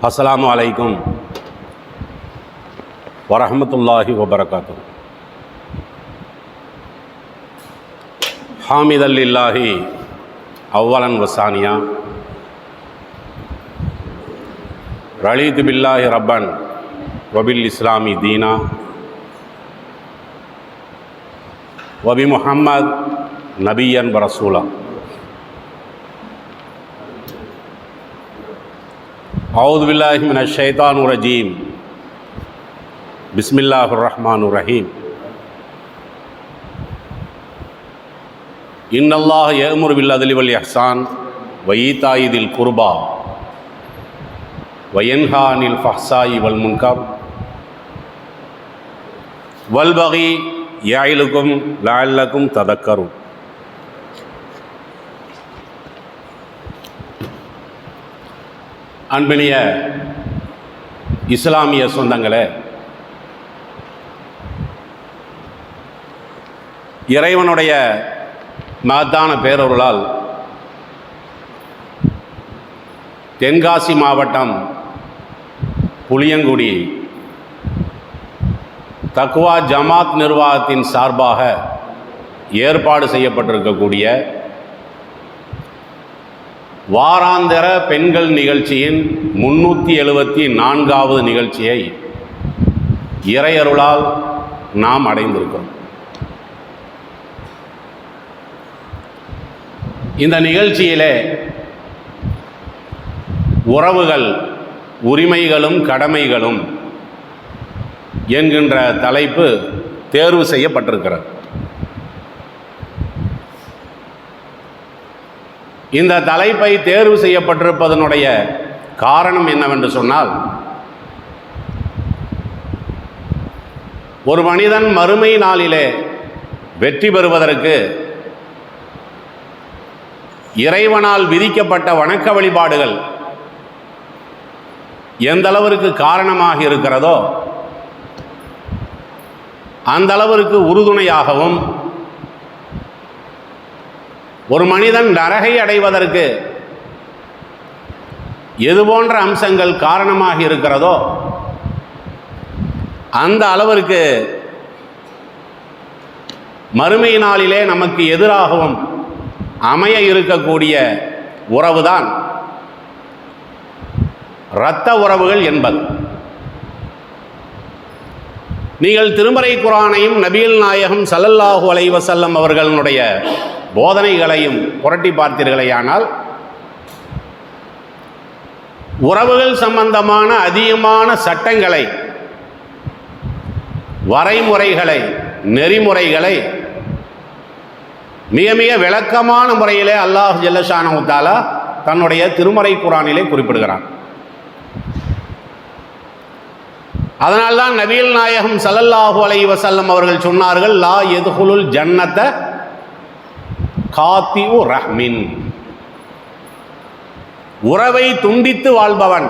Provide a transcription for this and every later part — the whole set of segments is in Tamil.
அஸ்ஸலாமு அலைக்கும் வரஹ்மத்துல்லாஹி வபரகாத்துஹு. ஹாமிதல் லில்லாஹி அவ்வலன் வசானியா, ரலீது பில்லாஹி ரப்பன் வபில் இஸ்லாமி தீனா, வபி முஹம்மத் நபியன் வரசூலா. அவுது பில்லாஹி மினஷ் ஷைத்தானிர் ரஜீம். பிஸ்மில்லாஹிர் ரஹ்மானிர் ரஹீம். இன்னல்லாஹ யஅமுரு பில் அத்லி வல் இஹ்சான் வ ஈதாஇ தில் குர்பா வ யன்ஹா அனில் ஃபஹ்ஷாஇ வல் முன்கர் வல் பகி யஇலுக்கும் லஅல்லக்கும் ததக்கரும். அன்பினிய இஸ்லாமிய சொந்தங்களே, இறைவனுடைய மகத்தான பேரருளால் தென்காசி மாவட்டம் புளியங்குடி தக்வா ஜமாத் நிர்வாகத்தின் சார்பாக ஏற்பாடு செய்யப்பட்டிருக்கக்கூடிய வாராந்திர பெண்கள் நிகழ்ச்சியின் 374வது நிகழ்ச்சியை இறையருளால் நாம் அடைந்திருக்கிறோம். இந்த நிகழ்ச்சியிலே உறவுகள், உரிமைகளும் கடமைகளும் என்கின்ற தலைப்பு தேர்வு செய்யப்பட்டிருக்கிறது. இந்த தலைப்பை தேர்வு செய்யப்பட்டிருப்பதனுடைய காரணம் என்னவென்று சொன்னால், ஒரு மனிதன் மறுமை நாளிலே வெற்றி பெறுவதற்கு இறைவனால் விதிக்கப்பட்ட வணக்க வழிபாடுகள் எந்த அளவிற்கு காரணமாக இருக்கிறதோ அந்த அளவிற்கு உறுதுணையாகவும், ஒரு மனிதன் நரகை அடைவதற்கு எது போன்ற அம்சங்கள் காரணமாக இருக்கிறதோ அந்த அளவிற்கு மறுமை நாளிலே நமக்கு எதிராகவும் அமைய இருக்கக்கூடிய உறவுதான் இரத்த உறவுகள் என்பது. நீங்கள் திருமறை குர்ஆனையும் நபிகள் நாயகம் ஸல்லல்லாஹு அலைஹி வஸல்லம் அவர்களுடைய போதனைகளையும் புரட்டி பார்த்தீர்களேயானால், உறவுகள் சம்பந்தமான அதிகமான சட்டங்களை, வரைமுறைகளை, நெறிமுறைகளை மிக மிக விளக்கமான முறையிலே அல்லாஹ் ஜல்லஷானஹு தஆலா தன்னுடைய திருமறை குர்ஆனிலே குறிப்பிடுகிறான். அதனால்தான் நபிகள் நாயகம் ஸல்லல்லாஹு அலைஹி வஸல்லம் அவர்கள் சொன்னார்கள், லா யதுகுலுல் ஜன்னத காத்திஉ ரஹ்மின். உறவை துண்டித்து வாழ்பவன்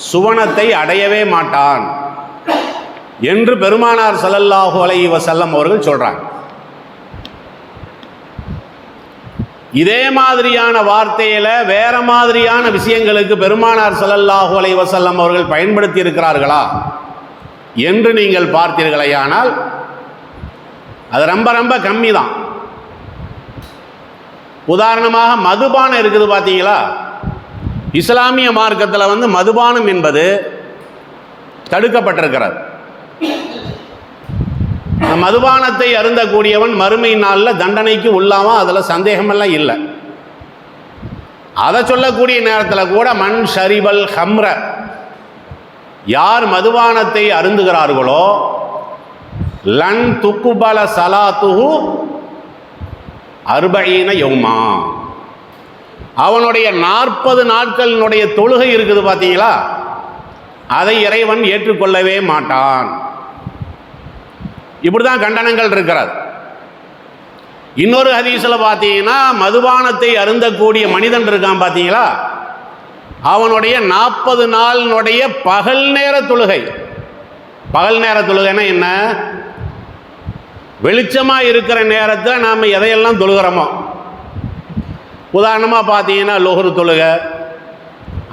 சுவனத்தை அடையவே மாட்டான் என்று பெருமானார் ஸல்லல்லாஹு அலைஹி வஸல்லம் அவர்கள் சொல்றாங்க. இதே மாதிரியான வார்த்தையில வேற மாதிரியான விஷயங்களுக்கு பெருமானார் ஸல்லல்லாஹு அலைஹி வஸல்லம் அவர்கள் பயன்படுத்தி இருக்கிறார்களா என்று நீங்கள் பார்த்தீர்களேயானால் அது ரொம்ப ரொம்ப கம்மி தான். உதாரணமாக மதுபானம் இருக்குது பார்த்தீங்களா? இஸ்லாமிய மார்க்கத்தில் மதுபானம் என்பது தடுக்கப்பட்டிருக்கிறது. மதுபானத்தை அருந்தக்கூடியவன் மறுமை நாளில் தண்டனைக்கு உள்ளாமல், அதில் சந்தேகமெல்லாம் இல்லை. அதை சொல்லக்கூடிய நேரத்தில் கூட மண் ஷரிபல் ஹம்ர, யார் மதுபானத்தை அருந்துகிறார்களோ லன் துக்குபல சலாத்துஹு அர்பஈன யௌமா, அவனுடைய 40 நாட்களினுடைய தொழுகை இருக்குது பார்த்தீங்களா, அதை இறைவன் ஏற்றுக்கொள்ளவே மாட்டான். இப்படிதான் கண்டனங்கள் இருக்கிறது. இன்னொரு ஹதீஸில் பார்த்தீங்கன்னா, மதுபானத்தை அருந்தக்கூடிய மனிதன் இருக்கான் பார்த்தீங்களா, அவனுடைய 40 நாளினுடைய பகல் நேர தொழுகை. பகல் நேர தொழுகைன்னா என்ன? வெளிச்சமாக இருக்கிற நேரத்தில் நாம் எதையெல்லாம் தொழுகிறோமோ, உதாரணமாக பார்த்தீங்கன்னா லோஹர் தொழுகை,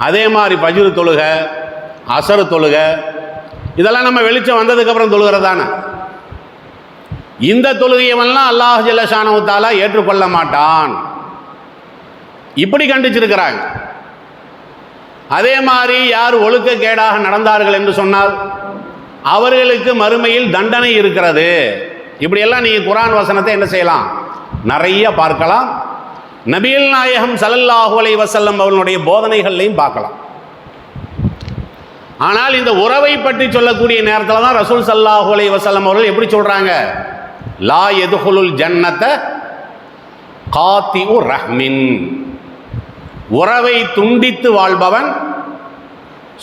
அதே மாதிரி பஜ்ர் தொழுகை, அசரு தொழுகை, இதெல்லாம் நம்ம வெளிச்சம் வந்ததுக்கப்புறம் தொழுகிறதானே. இந்த தொழுகையெல்லாம் அல்லாஹ் ஜல்ல ஷானஹு தஆலா ஏற்றுக்கொள்ள மாட்டான், இப்படி கண்டிச்சிருக்கிறாங்க. அதே மாதிரி யார் ஒழுக்கக்கேடாக நடந்தார்கள் என்று சொன்னால் அவர்களுக்கு மறுமையில் தண்டனை இருக்கிறது. இப்படியெல்லாம் நீங்கள் குர்ஆன் வசனத்தை என்ன செய்யலாம், நிறைய பார்க்கலாம். நபிகள் நாயகம் ஸல்லல்லாஹு அலைஹி வஸல்லம் அவர்களுடைய போதனைகள்லையும் பார்க்கலாம். ஆனால் இந்த உறவை பற்றி சொல்லக்கூடிய நேரத்தில் தான் ரசூல் ஸல்லல்லாஹு அலைஹி வஸல்லம் அவர்கள் எப்படி சொல்றாங்க, லா யதுகுலுல் ஜன்னத காத்திஉ ரஹ்மின், உறவை துண்டித்து வாழ்பவன்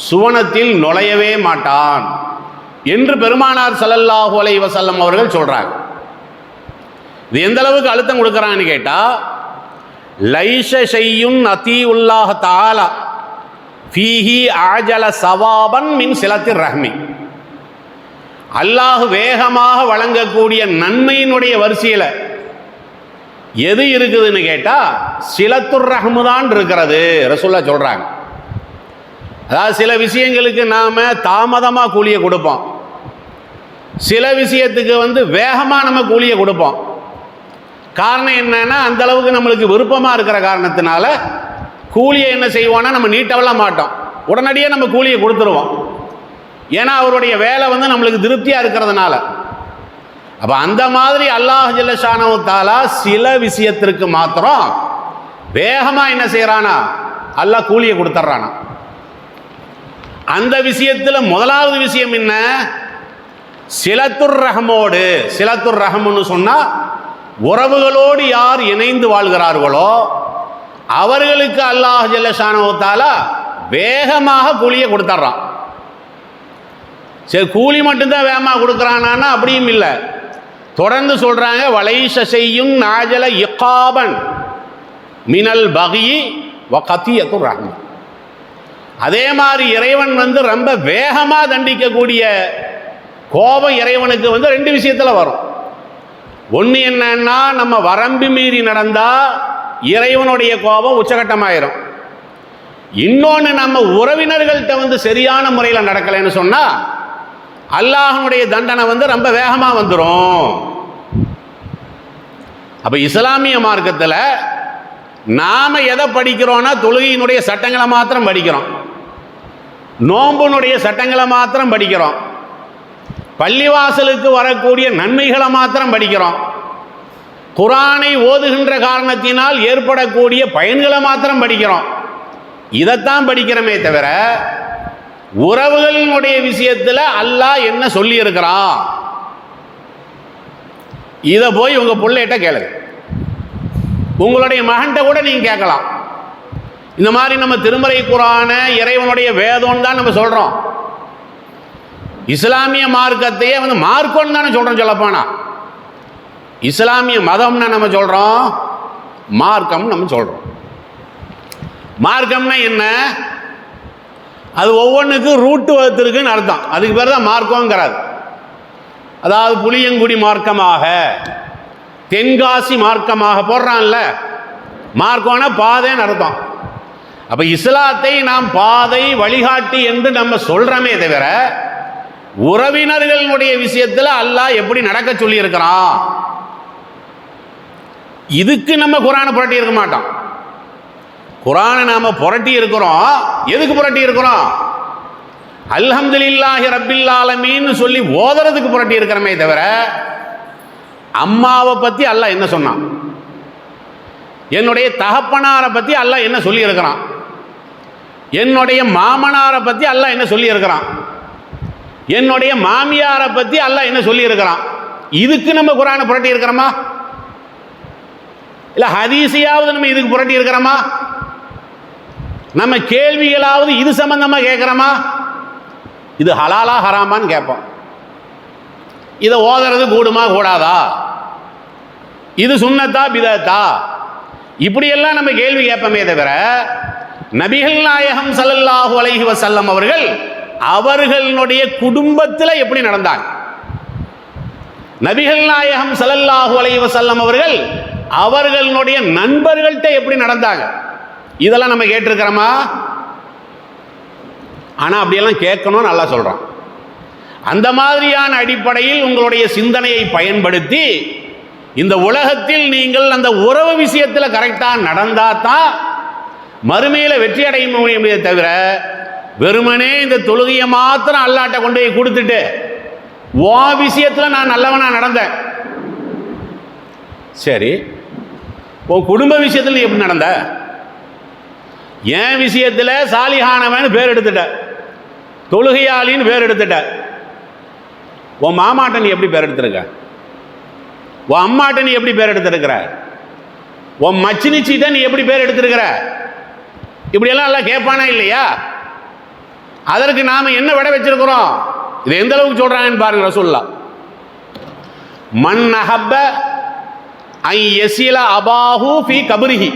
சுவனத்தில் நுழையவே மாட்டான் என்று பெருமானார் ஸல்லல்லாஹு அலைஹி வஸல்லம் அவர்கள் சொல்றாங்க. இது எந்த அளவுக்கு அழுத்தம் கொடுக்குறான்னு கேட்டா, லைஸ ஷையுன் அதீஉல்லாஹ் தஆலா ஃபீஹி அஜல சவாபன் மின் சிலத்திர் ரஹ்மி, அல்லாஹ் வேகமாக வழங்கக்கூடிய நன்மையினுடைய வரிசையில் எது இருக்குதுன்னு கேட்டா சிலத்துர் ரஹ்மு தான் இருக்கிறது ரசூலுல்லாஹ் சொல்றாங்க. அதாவது சில விஷயங்களுக்கு நாம தாமதமாக கூலியை கொடுப்போம், சில விஷயத்துக்கு வேகமாக நம்ம கூலியை கொடுப்போம். காரணம் என்னன்னா, அந்த அளவுக்கு நம்மளுக்கு விருப்பமாக இருக்கிற காரணத்தினால கூலியை என்ன செய்வோம்னா நம்ம நீட்டவெல்லாம் மாட்டோம், உடனடியாக நம்ம கூலியை கொடுத்துருவோம். ஏன்னா அவருடைய வேலை நம்மளுக்கு திருப்தியாக இருக்கிறதுனால. அப்போ அந்த மாதிரி அல்லாஹ் ஜல்ல ஷானஹு தஆலா சில விஷயத்திற்கு மாத்திரம் வேகமாக என்ன செய்கிறானா, அல்லாஹ் கூலியை கொடுத்துட்றானா. அந்த விஷயத்தில் முதலாவது விஷயம் என்ன, சிலத்துர் ரஹமோடு, சிலத்துர் ரஹம்னு சொன்னால் உறவுகளோடு யார் இணைந்து வாழ்கிறார்களோ அவர்களுக்கு அல்லாஹ் ஜல்ல ஷானஹு தஆலா வேகமாக கூலியை கொடுத்துட்றான். சரி, கூலி மட்டும்தான் வேகமாக கொடுக்குறானா, அப்படியும் இல்லை. தொடர்ந்து சொல்றாங்க, வலைஸ ஷையுன் நாஜல இகாபன் மினல் பகி வ கத்தியத்துர் ரஹ்ம. அதே மாதிரி இறைவன் ரொம்ப வேகமாக தண்டிக்கக்கூடிய கோபம் இறைவனுக்கு ரெண்டு விஷயத்தில் வரும். ஒன்று என்னன்னா, நம்ம வரம்பு மீறி நடந்தா இறைவனுடைய கோபம் உச்சகட்டமாயிரும். இன்னொன்று, நம்ம உறவினர்கள்ட்ட சரியான முறையில் நடக்கலைன்னு சொன்னா அல்லாஹ்வுடைய தண்டனை ரொம்ப வேகமாக வந்துடும். அப்போ இஸ்லாமிய மார்க்கத்தில் நாம் எதை படிக்கிறோன்னா, தொழுகையினுடைய சட்டங்களை மாத்திரம் படிக்கிறோம், நோன்புனுடைய சட்டங்களை மாத்திரம் படிக்கிறோம், பள்ளிவாசலுக்கு வரக்கூடிய நன்மைகளை மாத்திரம் படிக்கிறோம், குர்ஆனை ஓதுகின்ற காரணத்தினால் ஏற்படக்கூடிய பயன்களை மாத்திரம் படிக்கிறோம். இதைத்தான் படிக்கிறோமே தவிர உறவுகளினுடைய விஷயத்தில் அல்லாஹ் என்ன சொல்லி இருக்கிறான் இதை போய் உங்க பிள்ளைகிட்ட கேளுங்க, உங்களுடைய மகன்கிட்ட கூட நீங்க கேட்கலாம். இந்த மாதிரி நம்ம திருமறை குர்ஆன இறைவனுடைய வேதம் தான் நம்ம சொல்றோம். இஸ்லாமிய மார்க்கத்தையே மார்க்கம்னு தானே சொல்றோம். சொல்லப்போனா இஸ்லாமிய மதம்னா நம்ம சொல்றோம், மார்க்கம் நம்ம சொல்றோம். மார்க்கம்னா என்ன, அது ஒவ்வொன்றுக்கும் ரூட்டு வகுத்திருக்குன்னு அர்த்தம். அதுக்கு பேர் தான் மார்க்கங்கிறாது. அதாவது புளியங்குடி மார்க்கமாக, தென்காசி மார்க்கமாக போடுறான்ல, மார்க்கம்னா பாதைன்னு அர்த்தம். அப்ப இஸ்லாத்தை நாம் பாதை வழிகாட்டி என்று நம்ம சொல்றோமே தவிர உறவினர்களுடைய விஷயத்தில் அல்லாஹ் எப்படி நடக்க சொல்லி இருக்கிறான் இதுக்கு நம்ம குர்ஆனை புரட்டி இருக்க மாட்டோம். குர்ஆனை நாம புரட்டி இருக்கிறோம். எதுக்கு புரட்டி இருக்கிறோம்? அல்ஹம்துலில்லாஹி ரப்பில் ஆலமீன் சொல்லி ஓதுறதுக்கு புரட்டி இருக்கிறமே தவிர அம்மாவை பத்தி அல்லாஹ் என்ன சொன்னான், என்னுடைய தகப்பனாரை பத்தி அல்லாஹ் என்ன சொல்லி இருக்கிறான், என்னுடைய மாமனாரை பத்தி அல்லாஹ் என்ன சொல்லி இருக்கிறான், என்னுடைய மாமியாரை பத்தி அல்லாஹ் என்ன சொல்லி இருக்கிறான், இதுக்கு நம்ம குர்ஆனை புரட்டி இருக்கிறோமா? இல்ல ஹதீஸையாவது நம்ம இதுக்கு புரட்டி இருக்கிறோமா? நம்ம கேள்விகளாவது இது சம்பந்தமா கேட்கிறோமா? இது ஹலாலா ஹராமான்னு கேட்போம். இதை ஓதுறது கூடுமா கூடாதா, இது சுன்னத்தா பிதத்தா, இப்படியெல்லாம் நம்ம கேள்வி கேட்போமே தவிர நபிகள் நாயகம் ஸல்லல்லாஹு அலைஹி வஸல்லம் அவர்கள் அவர்களுடைய குடும்பத்தில் எப்படி நடந்தாங்க, நபிகள் நாயகம் ஸல்லல்லாஹு அலைஹி வஸல்லம் அவர்கள் அவர்களுடைய நண்பர்கள்ட்ட எப்படி நடந்தாங்க, இதெல்லாம் நம்ம கேட்டிருக்கிறோமா? ஆனால் அப்படியெல்லாம் கேட்கணும்னு நல்லா சொல்கிறான். அந்த மாதிரியான அடிப்படையில் உங்களுடைய சிந்தனையை பயன்படுத்தி இந்த உலகத்தில் நீங்கள் அந்த உறவு விஷயத்தில் கரெக்டாக நடந்தால் தான் மறுமையில் வெற்றி அடைய முடியுமே தவிர, வெறுமனே இந்த தொழுகையை மாத்திரம் அல்லாட்ட கொண்டு போய் கொடுத்துட்டு ஓ விஷயத்தில் நான் நல்லவனா நடந்தேன், சரி, உன் குடும்ப விஷயத்தில் நீ எப்படி நடந்த? என் விஷயத்தில் சாலிஹானவன் பேர் எடுத்துட்ட, தொழுகையாளின்னு பேர் எடுத்துட்ட. உன் மாமாட்ட நீ எப்படி பேர் எடுத்திருக்க? உன் அம்மாட்ட நீ எப்படி பேர் எடுத்திருக்கிற? உன் மச்சினிச்சிட்ட நீ எப்படி பேர் எடுத்திருக்கிற? இப்படியெல்லாம் எல்லாம் கேட்பானா இல்லையா? அதற்கு நாம் என்ன விட வச்சிருக்கிறோம்? இது எந்த அளவுக்கு சொல்றாங்கன்னு பாருங்க. ரசூலுல்லாஹ் மன் அஹப்ப ஐ யஸில அபாஹு ஃபீ கப்ரிஹி,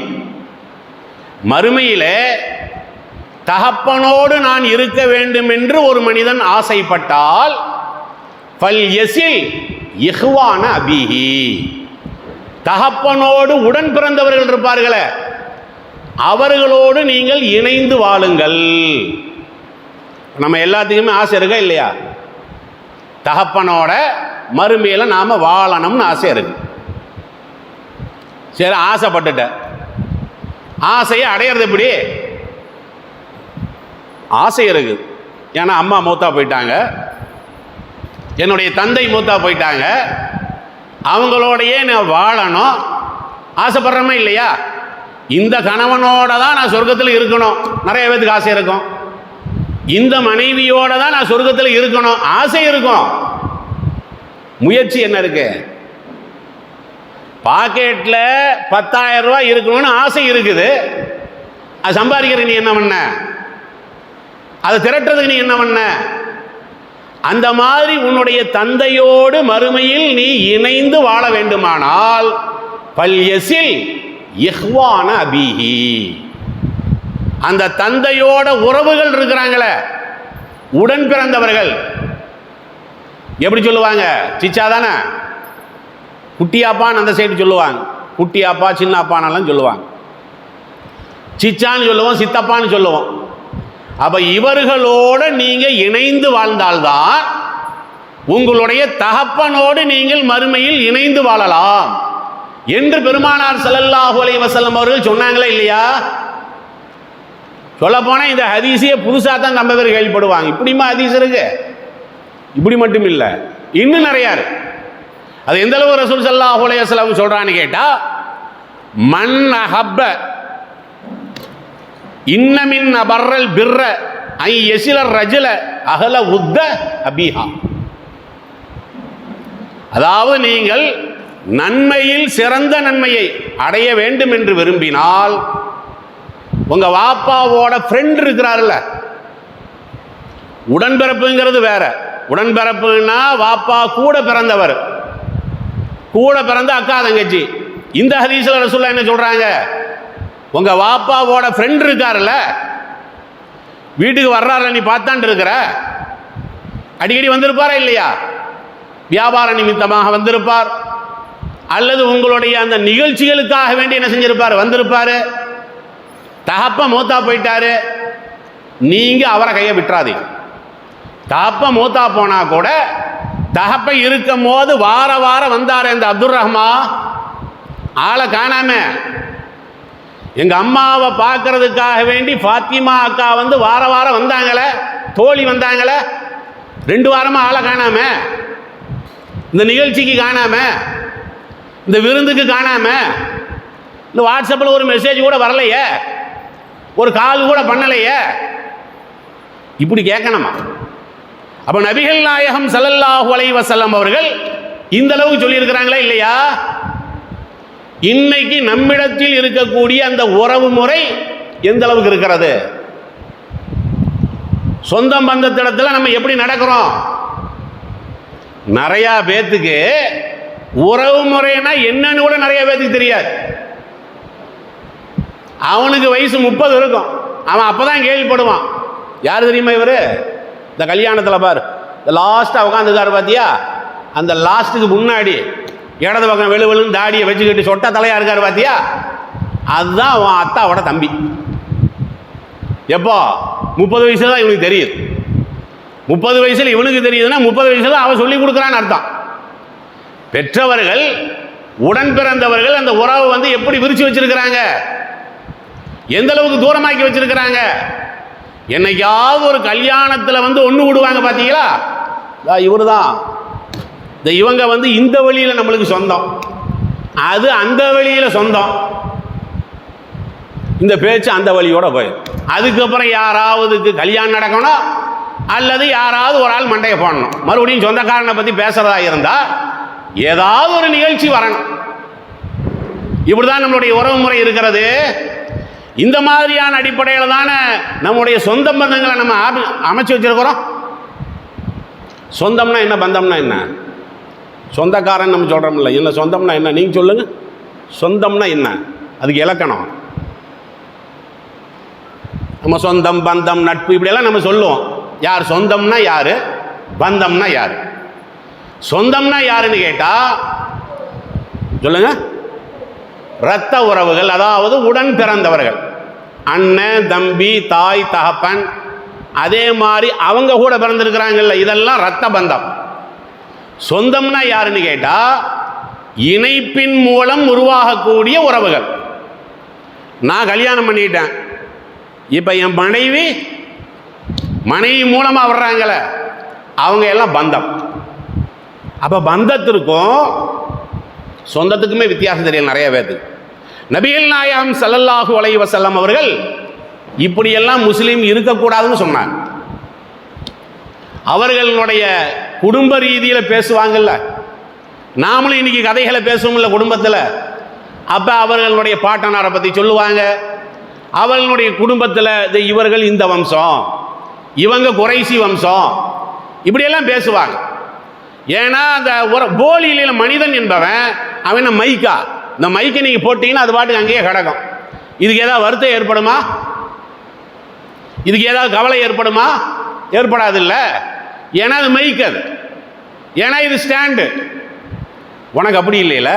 மறுமையிலே தகப்பனோடு நான் இருக்க வேண்டும் என்று ஒரு மனிதன் ஆசைப்பட்டால் ஃபல் யஸில் இஹ்வான அபிஹி, தகப்பனோடு உடன் பிறந்தவர்கள் இருப்பார்களே அவர்களோடு நீங்கள் இணைந்து வாழுங்கள். நம்ம எல்லாத்துக்குமே ஆசை இருக்கா இல்லையா? தகப்பனோட மறுமையில் நாம் வாழணும்னு ஆசை இருக்கு. சரி, ஆசைப்பட்டுட்ட, ஆசையை அடையிறது எப்படி? ஆசை இருக்கு. ஏன்னா அம்மா மூத்தா போயிட்டாங்க, என்னுடைய தந்தை மூத்தா போயிட்டாங்க, அவங்களோடையே நான் வாழணும் ஆசைப்படுறோமா இல்லையா? இந்த கணவனோட தான் நான் சொர்க்கத்தில் இருக்கணும், நிறைய பேருக்கு ஆசை இருக்கும். இந்த மனைவியோட தான் நான் சொர்க்கத்தில் இருக்கணும், ஆசை இருக்கும். முயற்சி என்ன இருக்கு? பாக்கெட்டில் 10,000 ரூபாய் இருக்கணும்னு ஆசை இருக்குது, அது சம்பாதிக்கிறதுக்கு நீ என்ன பண்ண? அதை திரட்டுறதுக்கு நீ என்ன பண்ண? அந்த மாதிரி உன்னுடைய தந்தையோடு மறுமையில் நீ இணைந்து வாழ வேண்டுமானால் பல்யஸில் இஹ்வான அபிஹி, அந்த தந்தையோட உறவுகள் இருக்கிறாங்களே உடன் பிறந்தவர்கள், எப்படி சொல்லுவாங்க? சிச்சா தானே, குட்டியாப்பான்னு அந்த சைடு சொல்லுவாங்க, குட்டியாப்பா சின்னப்பானெல்லாம் சொல்லுவாங்க, சிச்சான்னு சொல்லுவோம், சித்தப்பான்னு சொல்லுவோம். அப்ப இவர்களோடு நீங்க இணைந்து வாழ்ந்தால்தான் உங்களுடைய தகப்பனோடு நீங்கள் மறுமையில் இணைந்து வாழலாம் என்று பெருமானார் ஸல்லல்லாஹு அலைஹி வஸல்லம் அவர்கள் சொன்னாங்களா இல்லையா? சொல்ல போனா இந்த ஹதீஸையே புதுசா தான் நம்ம பேர் கேள்விப்படுவாங்க. இப்படிமா ஹதீஸ் இருக்கு? இப்படி மட்டும் இல்லை, இன்னும் நிறையா இருக்கு. அது எந்த அளவு ரசூல் ஸல்லல்லாஹு அலைஹி வஸல்லம் சொல்றான்னு கேட்டா, மன் அஹப்ப இன்னமின் அபர்ரல் பிர்ர ஐ யஸில ரஜுல அஹல உத்த அபிஹா, அதாவது நீங்கள் நன்மையில் சிறந்த நன்மையை அடைய வேண்டும் என்று விரும்பினால் உங்க வாப்பாவோட ஃப்ரெண்ட் இருக்கிறாருல்ல, உடன்பிறப்புங்கிறது வேற. உடன்பிறப்புன்னா வாப்பா கூட பிறந்தவர், கூட பிறந்த அக்கா தங்கச்சி. இந்த ஹதீஸ்ல ரசூலுல்லாஹ் என்ன சொல்றாங்க? உங்க வாப்பாவோட ஃப்ரெண்ட் இருக்காருல்ல, வீட்டுக்கு வர்றாரு, நீ பார்த்தாண்டு இருக்கிற, அடிக்கடி வந்திருப்பாரா இல்லையா? வியாபார நிமித்தமாக வந்திருப்பார், அல்லது உங்களுடைய அந்த நிகழ்ச்சிகளுக்காக வேண்டி என்ன செஞ்சிருப்பார்? வந்திருப்பாரு. தகப்ப மூத்தா போயிட்டாரு, நீங்க அவரை கையை விட்டுறாதீங்க. தகப்ப மூத்தா போனா கூட தகப்ப இருக்கும் போது வார வாரம் வந்தாரு இந்த அப்துல் ரஹ்மா, ஆளை காணாம. எங்க அம்மாவை பார்க்கறதுக்காக வேண்டி ஃபாத்திமா அக்கா வந்து வார வாரம் வந்தாங்களே, தோழி வந்தாங்களே, 2 வாரமா ஆளை காணாம, இந்த நிகழ்ச்சிக்கு காணாம, இந்த விருந்துக்கு காணாம, இந்த வாட்ஸ்அப்பில் ஒரு மெசேஜ் கூட வரலையே, ஒரு கால் கூட பண்ணலையே, இப்படி கேட்கணுமா? அப்ப நபிகள் நாயகம் ஸல்லல்லாஹு அலைஹி வஸல்லம் அவர்கள் இந்த அளவுக்கு சொல்லியிருக்கிறாங்களா இல்லையா? இன்னைக்கு நம்மிடத்தில் இருக்கக்கூடிய அந்த உறவு முறை எந்த அளவுக்கு இருக்கிறது? சொந்தம் பந்தத்திடத்தில் நம்ம எப்படி நடக்கிறோம்? நிறைய பேத்துக்கு உறவு முறைனா என்னன்னு கூட நிறைய பேத்துக்கு தெரியாது. அவனுக்கு வயசு 30 இருக்கும், அவன் அப்பதான் கேள்விப்படுவான். யார் தெரியுமா இவரு? இந்த கல்யாணத்தில் பாரு, இந்த லாஸ்ட்டாக உட்காந்துக்காரு பார்த்தியா, அந்த லாஸ்ட்டுக்கு முன்னாடி இடது பக்கம் வெளுவெளுன்னு தாடியை வச்சுக்கிட்டு சொட்ட தலையா இருக்காரு பார்த்தியா, அதுதான் அவன் அத்தாவோட தம்பி. எப்போ 30 வயசுல தான் இவனுக்கு தெரியுது. 30 வயசுல இவனுக்கு தெரியுதுன்னா 30 வயசுல அவன் சொல்லி கொடுக்குறான்னு அர்த்தம். பெற்றவர்கள் உடன் பிறந்தவர்கள் அந்த உறவை வந்து எப்படி விரிச்சு வச்சிருக்கிறாங்க, எந்த அளவுக்கு தூரமாக்கி வச்சிருக்கிறாங்க. என்னைக்காவது ஒரு கல்யாணத்தில் வந்து ஒன்று விடுவாங்க பார்த்தீங்களா, இவரு தான் இவங்க வந்து இந்த வழியில் நம்மளுக்கு சொந்தம், அது அந்த வழியில் சொந்தம், இந்த பேச்சு அந்த வழியோட போயிடும். அதுக்கப்புறம் யாராவதுக்கு கல்யாணம் நடக்கணும் அல்லது யாராவது ஒரு ஆள் மண்டையை போடணும், மறுபடியும் சொந்தக்காரனை பற்றி பேசுறதா இருந்தால் ஏதாவது ஒரு நிகழ்ச்சி வரணும். இப்படிதான் நம்மளுடைய உறவு முறை இருக்கிறது. இந்த மாதிரியான அடிப்படையில் தானே நம்முடைய சொந்த பந்தங்களை நம்ம அமைச்சு வச்சிருக்கிறோம். சொந்தம்னா என்ன, பந்தம்னா என்ன? சொந்தக்காரன் நம்ம சொல்கிறோம்ல, என்ன சொந்தம்னா என்ன நீங்கள் சொல்லுங்க. சொந்தம்னா என்ன, அதுக்கு இலக்கணம். நம்ம சொந்தம் பந்தம் நட்பு இப்படியெல்லாம் நம்ம சொல்லுவோம். யார் சொந்தம்னா யார், பந்தம்னா யார்? சொந்தம்னா யாருன்னு கேட்டால் சொல்லுங்க, இரத்த உறவுகள், அதாவது உடன் பிறந்தவர்கள், அண்ணன் தம்பி தாய் தகப்பன், அதே மாதிரி அவங்க கூட பிறந்திருக்கிறாங்கல்ல, இதெல்லாம் இரத்த பந்தம். சொந்தம்னா யாருன்னு கேட்டா இணைப்பின் மூலம் உருவாகக்கூடிய உறவுகள். நான் கல்யாணம் பண்ணிட்டேன், இப்ப என் மனைவி மூலமா வர்றாங்கள, அவங்க எல்லாம் பந்தம். அப்ப பந்தத்திற்கும் சொந்தத்துக்குமே வித்தியாசம் தெரியல நிறைய பேருக்கு. நபிகள் நாயகம் ஸல்லல்லாஹு அலைஹி வஸல்லம் அவர்கள் இப்படியெல்லாம் முஸ்லீம் இருக்கக்கூடாதுன்னு சொன்னாங்க. அவர்களுடைய குடும்ப ரீதியில் பேசுவாங்கல்ல, நாமளும் இன்னைக்கு கதைகளை பேசுவோம்ல குடும்பத்தில். அப்போ அவர்களுடைய பாட்டனாரை பற்றி சொல்லுவாங்க, அவர்களுடைய குடும்பத்தில் இவர்கள் இந்த வம்சம், இவங்க குறைசி வம்சம், இப்படியெல்லாம் பேசுவாங்க. ஏன்னா அந்த போலியில மனிதன் என்பவன் அவன் மைக்கா, இந்த மைக்கை நீங்கள் போட்டீங்கன்னா அது பாட்டுக்கு அங்கேயே கிடக்கும். இதுக்கு ஏதாவது வருத்தம் ஏற்படுமா, இதுக்கு ஏதாவது கவலை ஏற்படுமா? ஏற்படாது இல்லை. ஏன்னா அது மைக், அது ஏன்னா இது ஸ்டாண்டு. உனக்கு அப்படி இல்லையில,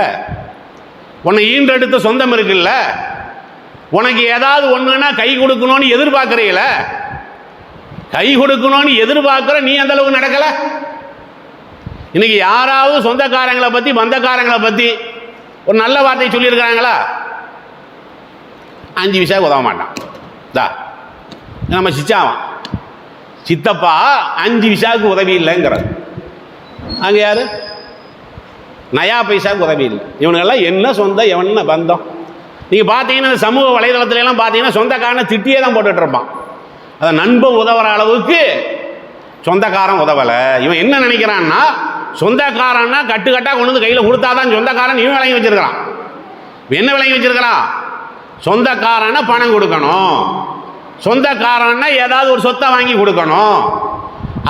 உன்னை ஈன்றெடுத்த சொந்தம் இருக்குல்ல, உனக்கு ஏதாவது ஒன்றுனா கை கொடுக்கணும்னு எதிர்பார்க்குறீங்கள, கை கொடுக்கணும்னு எதிர்பார்க்குற நீ அந்த அளவுக்கு நடக்கல. இன்னைக்கு யாராவது சொந்தக்காரங்களை பற்றி பந்தக்காரங்களை பற்றி ஒரு நல்ல வார்த்தை சொல்லியிருக்கிறாங்களா? 5 விஷயம் உதவ மாட்டான். நம்ம சிச்சாவான் சித்தப்பா 5 விஷயத்துக்கு உதவி இல்லைங்கிறது. அங்கே யாரு நயா பைசாவுக்கு உதவி இல்லை. இவனுங்கெல்லாம் என்ன சொந்தம் என்ன பந்தம்? நீங்கள் பார்த்தீங்கன்னா சமூக வலைதளத்துலாம் பார்த்தீங்கன்னா சொந்தக்காரனை திட்டியே தான் போட்டுட்டு இருப்பான். அதை நண்பன் உதவுற அளவுக்கு சொந்தக்காரன் உதவலை. இவன் என்ன நினைக்கிறான்னா, சொந்தக்காரன்னா கட்டுக்கட்டாக கொண்டு வந்து கையில் கொடுத்தாதான் சொந்தக்காரன். இவன் விளங்கி வச்சிருக்கிறான். என்ன விளங்கி வச்சிருக்கிறான்? சொந்தக்காரன்னா பணம் கொடுக்கணும், சொந்தக்காரன்னா ஏதாவது ஒரு சொத்தை வாங்கி கொடுக்கணும்.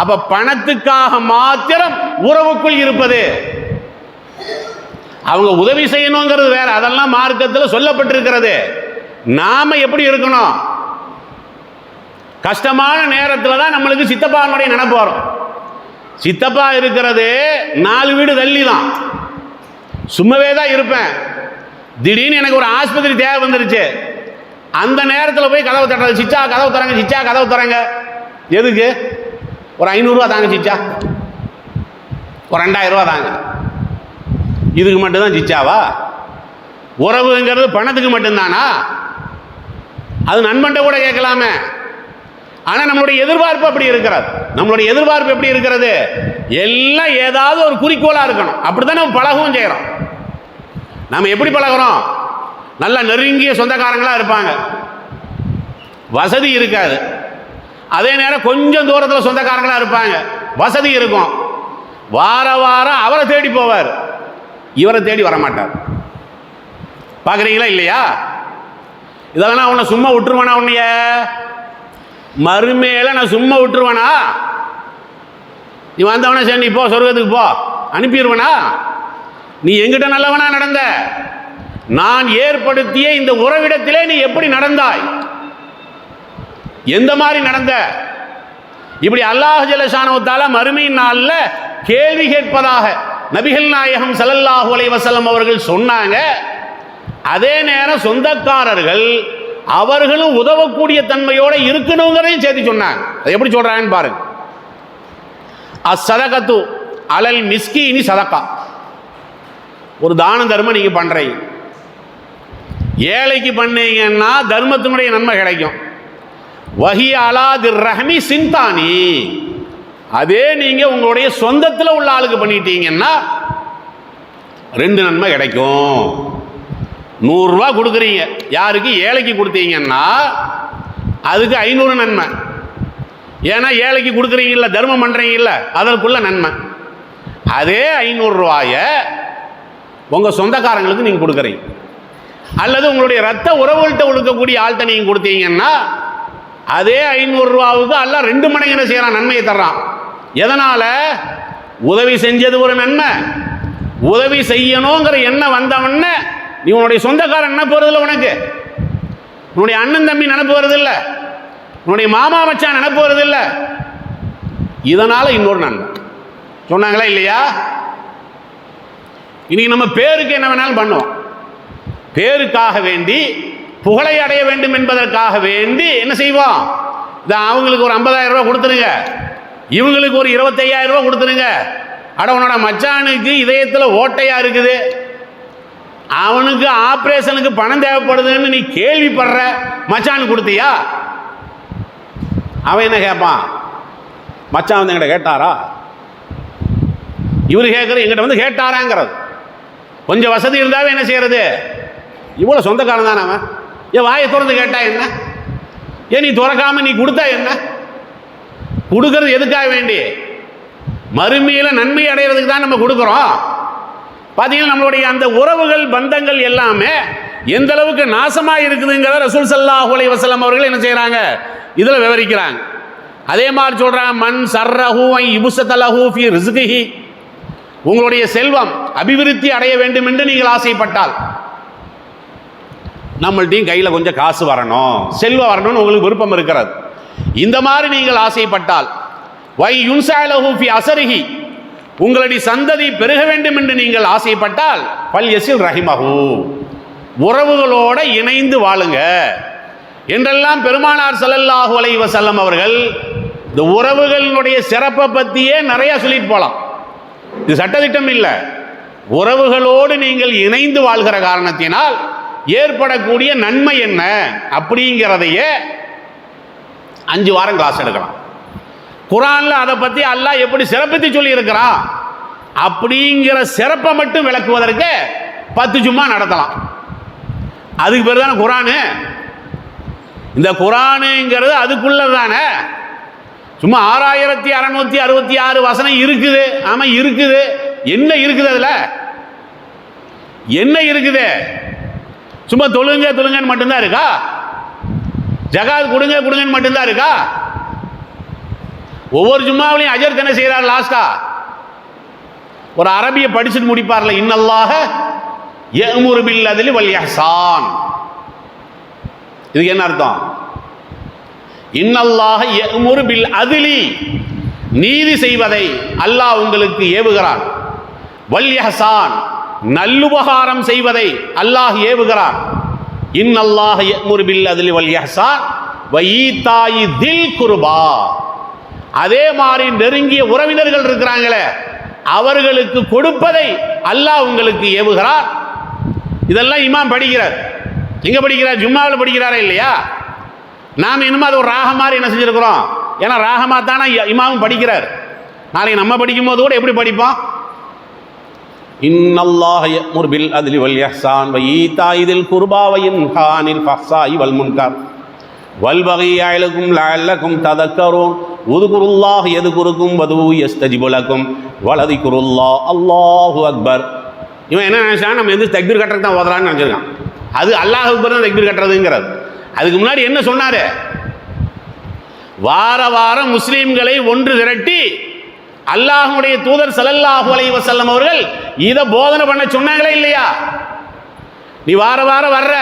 அப்ப பணத்துக்காக மாத்திரம் உறவுக்குள் இருப்பது, அவங்க உதவி செய்யணுங்கிறது வேற, அதெல்லாம் மார்க்கத்தில் சொல்லப்பட்டிருக்கிறது. நாம எப்படி இருக்கணும்? கஷ்டமான நேரத்தில் தான் நம்மளுக்கு சித்தப்பானுடைய நினைப்பு வரும். சித்தப்பா இருக்கிறது 4 வீடு தள்ளி தான், சும்மாவே தான் இருப்பேன். திடீர்னு எனக்கு ஒரு ஆஸ்பத்திரி தேவை வந்துருச்சு, அந்த நேரத்தில் போய் கதவு தட்டுறது, சிச்சா கதவு தரங்க, சிச்சா கதவு தரங்க. எதுக்கு? ஒரு 500 ரூபா தாங்க சிச்சா, ஒரு 2000 ரூபா தாங்க. இதுக்கு மட்டும்தான் சிச்சாவா? உறவுங்கிறது பணத்துக்கு மட்டும்தானா? அது நண்பன்ட்ட கூட கேட்கலாமே. ஆனால் நம்மளுடைய எதிர்பார்ப்பு அப்படி இருக்கிறது. நம்மளுடைய எதிர்பார்ப்பு எப்படி இருக்கிறது? எல்லாம் ஏதாவது ஒரு குறிக்கோளாக இருக்கணும். அப்படித்தான் நம்ம பழகவும் செய்கிறோம். நம்ம எப்படி பழகிறோம்? நல்ல நெருங்கிய சொந்தக்காரங்களாக இருப்பாங்க, வசதி இருக்காது. அதே நேரம் கொஞ்சம் தூரத்தில் சொந்தக்காரங்களாக இருப்பாங்க, வசதி இருக்கும். வார வாரம் அவரை தேடி போவார், இவரை தேடி வரமாட்டார். பார்க்குறீங்களா இல்லையா? இதெல்லாம் நான் உன்னை சும்மா விட்டுருவேனா? உன்னைய மறுமையில நான் சும்மா விட்டுருவேனா? நீ வந்தவன சரி நீ போ சொர்க்கத்துக்கு போ அனுப்பிடுவேனா? நீ எங்கிட்ட நல்லவனா நடந்த? நான் ஏற்படுத்திய இந்த உறவிடத்திலே நீ எப்படி நடந்தாய்? எந்த மாதிரி நடந்த? இப்படி அல்லாஹ் ஜல்லஷானஹு வ தஆலா மறுமையின் நாளில் கேள்வி கேட்பதாக நபிகள் நாயகம் ஸல்லல்லாஹு அலைஹி வஸல்லம் அவர்கள் சொன்னாங்க. அதே நேரம் சொந்தக்காரர்கள் அவர்களும் உதவக்கூடிய தன்மையோட இருக்கணுங்கிறதையும் சேர்த்து சொன்னாங்க. அது எப்படி சொல்றாங்கன்னு பாருங்க. அஸ்ஸதகத்து அலல் மிஸ்கீனி சதகா. ஒரு தான தர்மம் நீங்க பண்றீங்க, ஏழைக்கு பண்ணீங்கன்னா தர்மத்தினுடைய நன்மை கிடைக்கும். வஹி அலாதிர் ரஹ்மி சிந்தானி. அதே நீங்க உங்களுடைய சொந்தத்தில் உள்ள ஆளுக்கு பண்ணிட்டீங்கன்னா 2 நன்மை கிடைக்கும். 100 ரூபா கொடுக்குறீங்க, யாருக்கு? ஏழைக்கு கொடுத்தீங்கன்னா அதுக்கு 500 நன்மை. ஏன்னா ஏழைக்கு கொடுக்குறீங்கல்ல, தர்மம் பண்றீங்கல்ல, அதற்குள்ள நன்மை. அதே 500 ரூபாய உங்க சொந்தக்காரங்களுக்கு நீங்க கொடுக்குறீங்க, அல்லது உங்களுடைய ரத்த உறவுகள்கிட்ட கொடுக்கக்கூடிய ஆள்கிட்ட நீங்க கொடுத்தீங்கன்னா அதே 500 ரூபாவுக்கு எல்லாம் 2 மடங்கு என்ன செய்யறான்? நன்மையை தர்றான். எதனால? உதவி செஞ்சது ஒரு நன்மை, உதவி செய்யணுங்கிற எண்ணம் வந்தவன நீ உன்னுடைய சொந்தக்காரன் நினைப்பு வருதில்ல, உனக்கு உன்னுடைய அண்ணன் தம்பி நினைப்பு வருதில்ல, உன்னுடைய மாமா மச்சான் நினைப்பு வருதில்ல, இதனால இன்னொரு நன்மை. சொன்னாங்களா இல்லையா? இன்னைக்கு நம்ம பேருக்கு என்ன வேணாலும் பண்ணுவோம், பேருக்காக வேண்டி, புகழை அடைய வேண்டும் என்பதற்காக வேண்டி என்ன செய்வோம்? அவங்களுக்கு ஒரு 50,000 ரூபாய் கொடுத்துருங்க, இவங்களுக்கு ஒரு 25,000 ரூபாய் கொடுத்துருங்க. அட உன்னோட மச்சானுக்கு இதயத்தில் ஓட்டையா இருக்குது, அவனுக்கு ஆபரேஷனுக்கு பணம் தேவைப்படுதுன்னு நீ கேள்விப்படுற, மச்சானுக்கு கொடுத்தியா? அவன் என்ன கேட்பான்? மச்சான் வந்து எங்கிட்ட கேட்டாரா? இவரு கேட்கறது எங்கிட்ட வந்து கேட்டாராங்கிறது. கொஞ்சம் வசதி இருந்தாவே என்ன செய்யறது? இவ்வளோ சொந்தக்காரன் தானே அவன், ஏன் வாயை திறந்து கேட்டா என்ன? ஏன் நீ திறக்காம நீ கொடுத்தா என்ன? கொடுக்கறது எதுக்காக வேண்டி? மறுமையில் நன்மை அடைகிறதுக்கு தான் நம்ம கொடுக்குறோம். பார்த்தீங்கன்னா நம்மளுடைய அந்த உறவுகள் பந்தங்கள் எல்லாமே எந்த அளவுக்கு நாசமாக இருக்குதுங்கிறத ரசூல் ஸல்லல்லாஹு அலைஹி வஸல்லம் அவர்கள் என்ன செய்கிறாங்க? இதில் விவரிக்கிறாங்க. அதே மாதிரி சொல்கிறாங்க, மன் சர்ரஹு ஐ யுப்ஸதலஹு ஃபீ ரிஸ்கிஹி. உங்களுடைய செல்வம் அபிவிருத்தி அடைய வேண்டும் என்று நீங்கள் ஆசைப்பட்டால், நம்மள்டையும் கையில் கொஞ்சம் காசு வரணும், செல்வம் வரணும்னு உங்களுக்கு விருப்பம் இருக்கிறது, இந்த மாதிரி நீங்கள் ஆசைப்பட்டால், வை யுன்ஸலஹு ஃபீ அஸரிஹி, உங்களுடைய சந்ததி பெருக வேண்டும் என்று நீங்கள் ஆசைப்பட்டால், பல் யஸில் ரஹிமஹு, உறவுகளோட இணைந்து வாழுங்க என்றெல்லாம் பெருமானார் ஸல்லல்லாஹு அலைஹி வஸல்லம் அவர்கள் இந்த உறவுகளுடைய சிறப்பை பற்றியே நிறைய சொல்லிட்டு போகலாம். இது சட்டத்திட்டம் இல்லை, உறவுகளோடு நீங்கள் இணைந்து வாழ்கிற காரணத்தினால் ஏற்படக்கூடிய நன்மை என்ன அப்படிங்கிறதையே 5 வாரம் கிளாஸ் எடுக்கலாம். குர்ஆன்ல அதை பற்றி அல்லாஹ் எப்படி சிறப்பித்து சொல்லி இருக்கிறான் அப்படிங்கிற சிறப்பை மட்டும் விளக்குவதற்கு 10 ஜும்மா நடத்தலாம். அதுக்கு பேர் தானே குர்ஆனு. இந்த குர்ஆனுங்கிறது அதுக்குள்ளது தானே. சும்மா 6666 வசனம் இருக்குது. ஆமா இருக்குது. என்ன இருக்குது? அதுல என்ன இருக்குது? சும்மா தொழுங்க தொழுங்கன்னு மட்டும்தான் இருக்கா? ஜகாத் கொடுங்க கொடுங்கன்னு மட்டும்தான் இருக்கா? ஒவ்வொரு ஜும்மாவிலையும் அஜர் என்ன செய்யறார்? லாஸ்டா ஒரு அரபியை படிச்சுட்டு முடிப்பார்ல, இன்னல்லாஹ யஅமுரு பில் அத்லி வல் இஹ்சான். இதுக்கு என்ன அர்த்தம்? இன்னல்லாஹ யஅமுரு பில் அத்லி, நீதி செய்வதை அல்லாஹ் உங்களுக்கு ஏவுகிறான். வல் இஹ்சான், நல்லுபகாரம் செய்வதை அல்லாஹ் ஏவுகிறான். இன்னல்லாஹ யஅமுரு பில் அத்லி வல் இஹ்சான் வ ஈதாஇ தில் குர்பா. அதே மாதிரி நெருங்கிய உறவினர்கள் இருக்கிறாங்களே, அவர்களுக்கு கொடுப்பதை அல்லாஹ் உங்களுக்கு ஏவுகிறார். இதெல்லாம் இமாம் படிக்கிறார். எங்க படிக்கிறார்? ஜும்மாவில் படிக்கிறாரா இல்லையா? நாம் இன்னும் அது ஒரு ராகம் மாதிரி என்ன செஞ்சிருக்கிறோம்? ஏன்னா ராகமா தானே இமாமும் படிக்கிறார். நாளைக்கு நம்ம படிக்கும் போது கூட எப்படி படிப்போம்? இன்னல்லாஹ யஅமுரு பில் அத்லி வல் இஹ்சான் வ ஈதாஇ தில் குர்பா வ யன்ஹா அனில் ஃபஹ்ஷாஇ வல் முன்கர் வல் பகி யஅலகும் லஅல்லகும் ததக்கரூன் உதுகுருல்லாஹ் யதுகுருக்கும் வது யஸ்தஜிபு லக்கும் வலதிகுருல்லாஹ் அல்லாஹு அக்பர். இவன் என்ன நினைச்சான்? நம்ம எந்த தக்பீர் கட்டுறது தான் ஓதுறான்னு நினச்சிருக்கான். அது அல்லாஹ் அக்பர் தான் தக்பீர் கட்டுறதுங்கிறது. அதுக்கு முன்னாடி என்ன சொன்னாரு? வார வாரம் முஸ்லீம்களை ஒன்று திரட்டி அல்லாஹ்வுடைய தூதர் ஸல்லல்லாஹு அலைஹி வஸல்லம் அவர்கள் இதை போதனை பண்ண சொன்னாங்களே இல்லையா? நீ வார வாரம் வர்ற,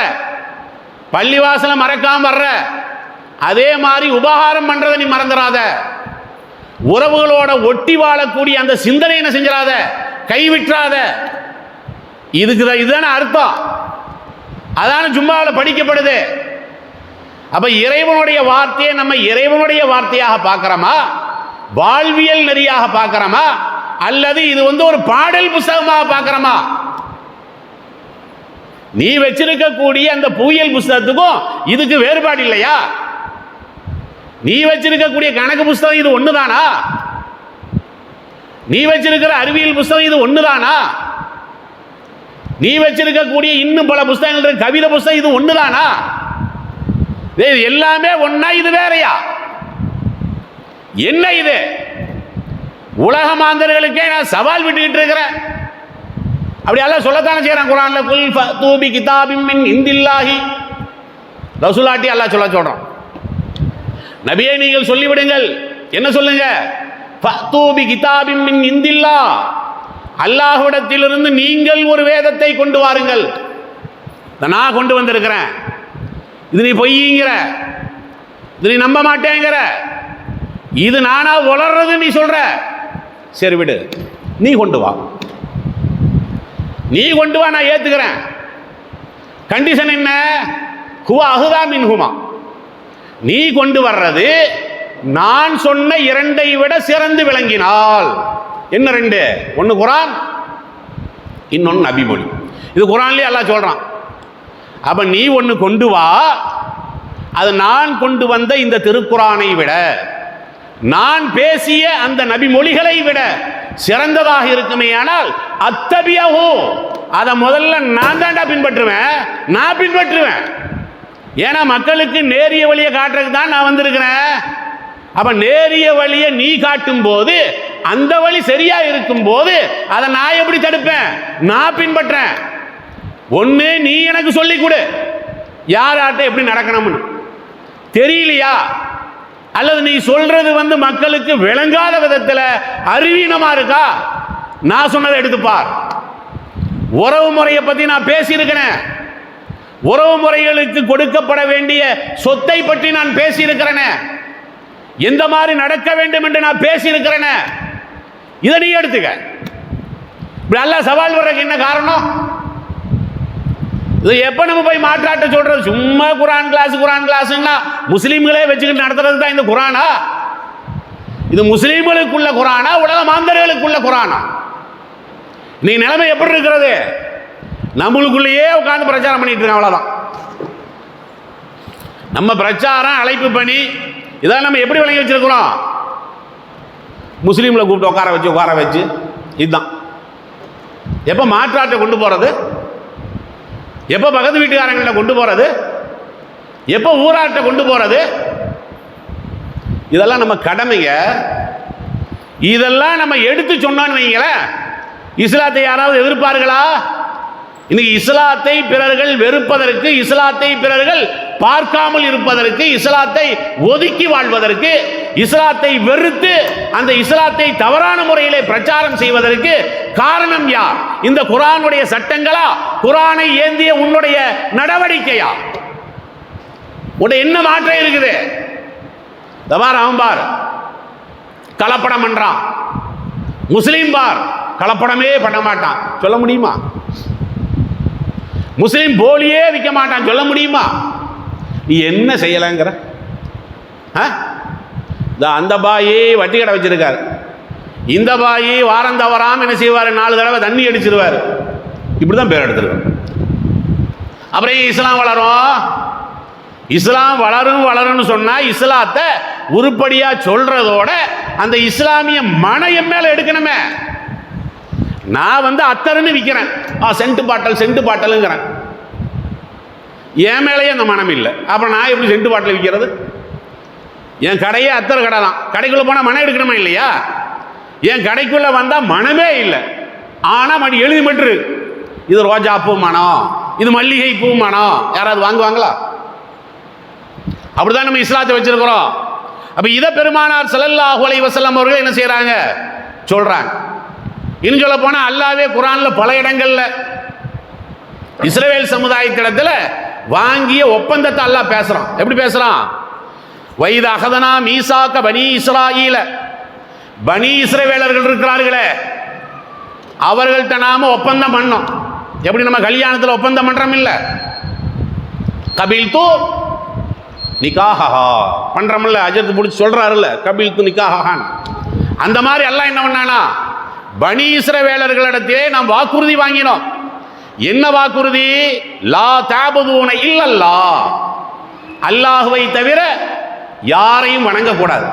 பள்ளிவாசல மறக்காம வர்ற, அதே மாதிரி உபகாரம் பண்றதை நீ மறந்துடாத, உறவுகளோட ஒட்டி வாழக்கூடிய அந்த சிந்தனை என்ன செஞ்சிடாத, கைவிட்டுறாத. இதுதானே அர்த்தம். அதான ஜும்மாவில் படிக்கப்படுது. அப்ப இறைவனுடைய வார்த்தையை நம்ம இறைவனுடைய வார்த்தையாக பார்க்கிறோமா, வாழ்வியல் நெறியாக பார்க்கிறோமா, அல்லது இது ஒரு பாடல் புஸ்தகமாக பார்க்கிறோமா? நீ வச்சிருக்கக்கூடிய அந்த புவியியல் புஸ்தகத்துக்கும் இதுக்கு வேறுபாடு இல்லையா? நீ வச்சிருக்கக்கூடிய கணக்கு புஸ்தகம் இது ஒண்ணுதானா? நீ வச்சிருக்கிற அறிவியல் புஸ்தகம் இது ஒண்ணுதானா? நீ வச்சிருக்கக்கூடிய இன்னும் பல புஸ்தகங்கள், கவிதை புஸ்தகம் இது ஒண்ணுதானா? எல்லாமே ஒன்னா, இது வேறையா? என்ன இது? உலக மாந்தர்களுக்கே நான் சவால் விட்டுக்கிட்டு இருக்கிறேன். அப்படி எல்லாம் சொல்லத்தானே செய்யறான் குர்ஆன்ல, குல் ஃபதூபி கிதாபின் மின் இந்தில்லாஹி. ரசூலாட்டி அல்லாஹ் சொல்றான், நபியே நீங்கள் சொல்லிவிடுங்கள். என்ன சொல்லுங்க? ஃபதூபி கிதாபின் மின் இந்தில்லாஹ், அல்லாஹ்விடத்திலிருந்து நீங்கள் ஒரு வேதத்தை கொண்டு வாருங்கள். நான் கொண்டு வந்திருக்கிறேன், இது நீ பொய்ங்கிற, இது நீ நம்ப மாட்டேங்கிற, இது நானா வளர்றது நீ சொல்ற. சரி விடு, நீ கொண்டு வா, நீ கொண்டு வா, நான் ஏத்துக்கிறேன். கண்டிஷன் என்ன? ஹுவ அஹ்தா மின்ஹுமா, நீ கொண்டு வர்றது நான் சொன்ன இரண்டை விட சிறந்து விளங்கினால். என்ன ரெண்டு? ஒன்னு குர்ஆன், இன்னொன்னு நபிமொழி. இது குர்ஆன்லயே அல்லாஹ் சொல்றான். அப்ப நீ ஒன்னு கொண்டு வா, அது நான் கொண்டு வந்த இந்த திருக்குர்ஆனை விட, நான் பேசிய அந்த நபி மொழிகளை விட சிறந்ததாக இருக்குமே. ஆனால் அத்தபியஹு, அதை முதல்ல நான் தாண்டா பின்பற்றுவேன், நான் பின்பற்றுவேன். ஏன்னா மக்களுக்கு நேரிய வழியை காட்டுறதுக்கு தான் நான் வந்திருக்கிறேன். அப்ப நேரிய வழியை நீ காட்டும் போது, அந்த வழி சரியா இருக்கும் போது அதை நான் எப்படி தடுப்பேன்? நான் பின்பற்றேன். ஒண்ணு நீ எனக்கு சொல்லி கொடு, யாராட்ட எப்படி நடக்கணும்னு தெரியலையா, அல்லது நீ சொல்றது மக்களுக்கு விளங்காத விதத்தில் அறிவீனமா இருக்கா, நான் சொன்னதை எடுத்துப்பார். உறவு முறையை பத்தி நான் பேசியிருக்கிறேன், உறவு முறைகளுக்கு கொடுக்கப்பட வேண்டிய சொத்தை பற்றி நான் பேசியிருக்கிறேன், எந்த மாதிரி நடக்க வேண்டும் என்று நான் பேசியிருக்கிறேன். இதை நீ எடுத்துக்க. இப்படி அல்லாஹ் சவால் வர்றதுக்கு என்ன காரணம்? இது எப்ப நம்ம போய் மாற்றாட்ட சொல்றது? சும்மா குர்ஆன் கிளாஸ்னா முஸ்லீம்களே வச்சுக்கிட்டு நடத்துறது தான் இந்த குர்ஆனா? இது முஸ்லீம்களுக்குள்ள குர்ஆனா, உலக மாந்தர்களுக்குள்ள குர்ஆனா? நீ நிலைமை எப்படி இருக்கிறது? நம்மளுக்குள்ளேயே உட்கார்ந்து பிரச்சாரம் பண்ணிட்டு இருக்காங்க, அவ்வளவுதான். நம்ம பிரச்சாரம், அழைப்பு பணி, இதெல்லாம் நம்ம எப்படி விளங்கி வச்சிருக்கிறோம்? முஸ்லீம்களை கூப்பிட்டு உட்கார வச்சு இதுதான். எப்ப மாற்றாட்டை கொண்டு போறது? எப்ப பக்கத்து வீட்டுக்காரங்களை கொண்டு போறது? எப்ப ஊராட்ட கொண்டு போறது? இதெல்லாம் நம்ம கடமைங்க. இதெல்லாம் நம்ம எடுத்து சொன்னான்னு வைங்களேன், இஸ்லாத்தை யாராவது எதிர்ப்பார்களா? இன்னைக்கு இஸ்லாத்தை பிறர்கள் வெறுப்பதற்கு, இஸ்லாத்தை பிறர்கள் பார்க்காமல் இருப்பதற்கு, இஸ்லாத்தை ஒதுக்கி வாழ்வதற்கு, இஸ்லாத்தை வெறுத்து அந்த இஸ்லாத்தை தவறான முறையிலே பிரச்சாரம் செய்வதற்கு காரணம் யார்? இந்த குர்ஆனுடைய சட்டங்களா? குர்ஆனை ஏந்திய உன்னுடைய நடவடிக்கையா? உடைய என்ன மாற்றம் இருக்குது? அவன் பார் கலப்படம் பண்றான், முஸ்லீம் பார் கலப்படமே பண்ண மாட்டான், சொல்ல முடியுமா? முஸ்லீம் போலியே விற்க மாட்டான், சொல்ல முடியுமா? நீ என்ன செய்யலங்கிற? அந்த பாயி வட்டி கடை வச்சிருக்காரு, இந்த பாயி வாரம் தவறாம என்ன செய்வார்? 4 தடவை தண்ணி அடிச்சிருவார். இப்படிதான் பேர் எடுத்துருவார். அப்புறம் இஸ்லாம் வளரும். இஸ்லாம் வளரும்னு சொன்னா இஸ்லாத்தை உருப்படியா சொல்றதோட அந்த இஸ்லாமிய மனம் மேல எடுக்கணுமே. நான் அத்தர்னு விற்கிறேன், சென்ட் பாட்டலுங்கிறேன், என் மேலேயே அந்த மனம் இல்லை. அப்புறம் நான் எப்படி சென்ட் பாட்டில் விற்கிறது? என் கடையே அத்தர் கடை தான். கடைக்குள்ள போனால் மனம் எடுக்கணுமா இல்லையா? என் கடைக்குள்ள வந்தால் மனமே இல்லை, ஆனால் மணி எழுதி மட்டும் இது ரோஜா பூ மனம், இது மல்லிகை பூ மனம். யாராவது வாங்குவாங்களா? அப்படிதான் நம்ம இஸ்லாத்தை வச்சிருக்கிறோம். அப்ப இதை பெருமானார் ஸல்லல்லாஹு அலைஹி வஸல்லம் அவர்கள் என்ன செய்யறாங்க? சொல்றாங்க. இன்னும் சொல்ல போனா அல்லாஹ்வே குர்ஆன்ல பல இடங்கள்ல இஸ்ரவேல் சமுதாயத்திடத்துல வாங்கிய ஒப்பந்தத்தை அல்லாஹ் பேசுறான். எப்படி பேசுறான்? வைத அகதனா மீசாக்க பனி இஸ்ராயீல, பனி இஸ்ரவேலர்கள் இருக்கிறார்களே அவர்கள்ட்ட நாம ஒப்பந்தம் பண்ணோம். எப்படி நம்ம கல்யாணத்தில் ஒப்பந்தம் பண்றோம் இல்ல? கபில் தூ நிக்காஹா பண்றோம்ல, அஜர்த்து பிடிச்சி சொல்றாருல்ல, கபில்து நிக்காஹான். அந்த மாதிரி அல்லாஹ் என்ன பண்ணானா, பனி இஸ்ரவேலர்களிடத்திலே நாம் வாக்குறுதி வாங்கினோம். என்ன வாக்குறுதி? லா தஅபுதூன இல்லல்லாஹ், அல்லாஹ்வை தவிர யாரையும் வணங்கக்கூடாது.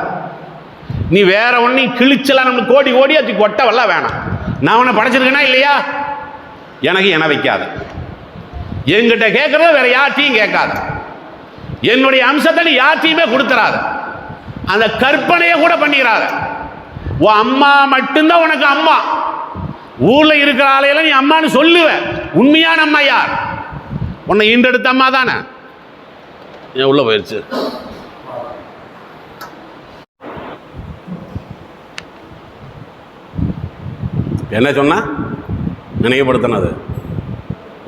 நீ வேற ஒன்னையும் கிழிச்சலாம், நம்மளுக்கு கோடி கோடி அது கொட்டவெல்லாம் வேணாம். நான் உன்னை படைச்சிருக்கேனா இல்லையா, எனக்கு என வைக்காத, என்கிட்ட கேட்கறத வேற யார்ட்டையும் கேட்காத, என்னுடைய அம்சத்தை நீ யார்ட்டையுமே கொடுத்துறாத, அந்த கற்பனையை கூட பண்ணிடாத. உன் அம்மா மட்டும்தான் உனக்கு அம்மா. ஊர்ல இருக்கிற ஆளையெல்லாம் நீ அம்மான்னு சொல்லுவ. உண்மையான அம்மா யார்? உன்னை ஈண்டெடுத்த அம்மா தானே. ஏன் உள்ள போயிருச்சு? என்ன சொன்னா நினைவுபடுத்தினது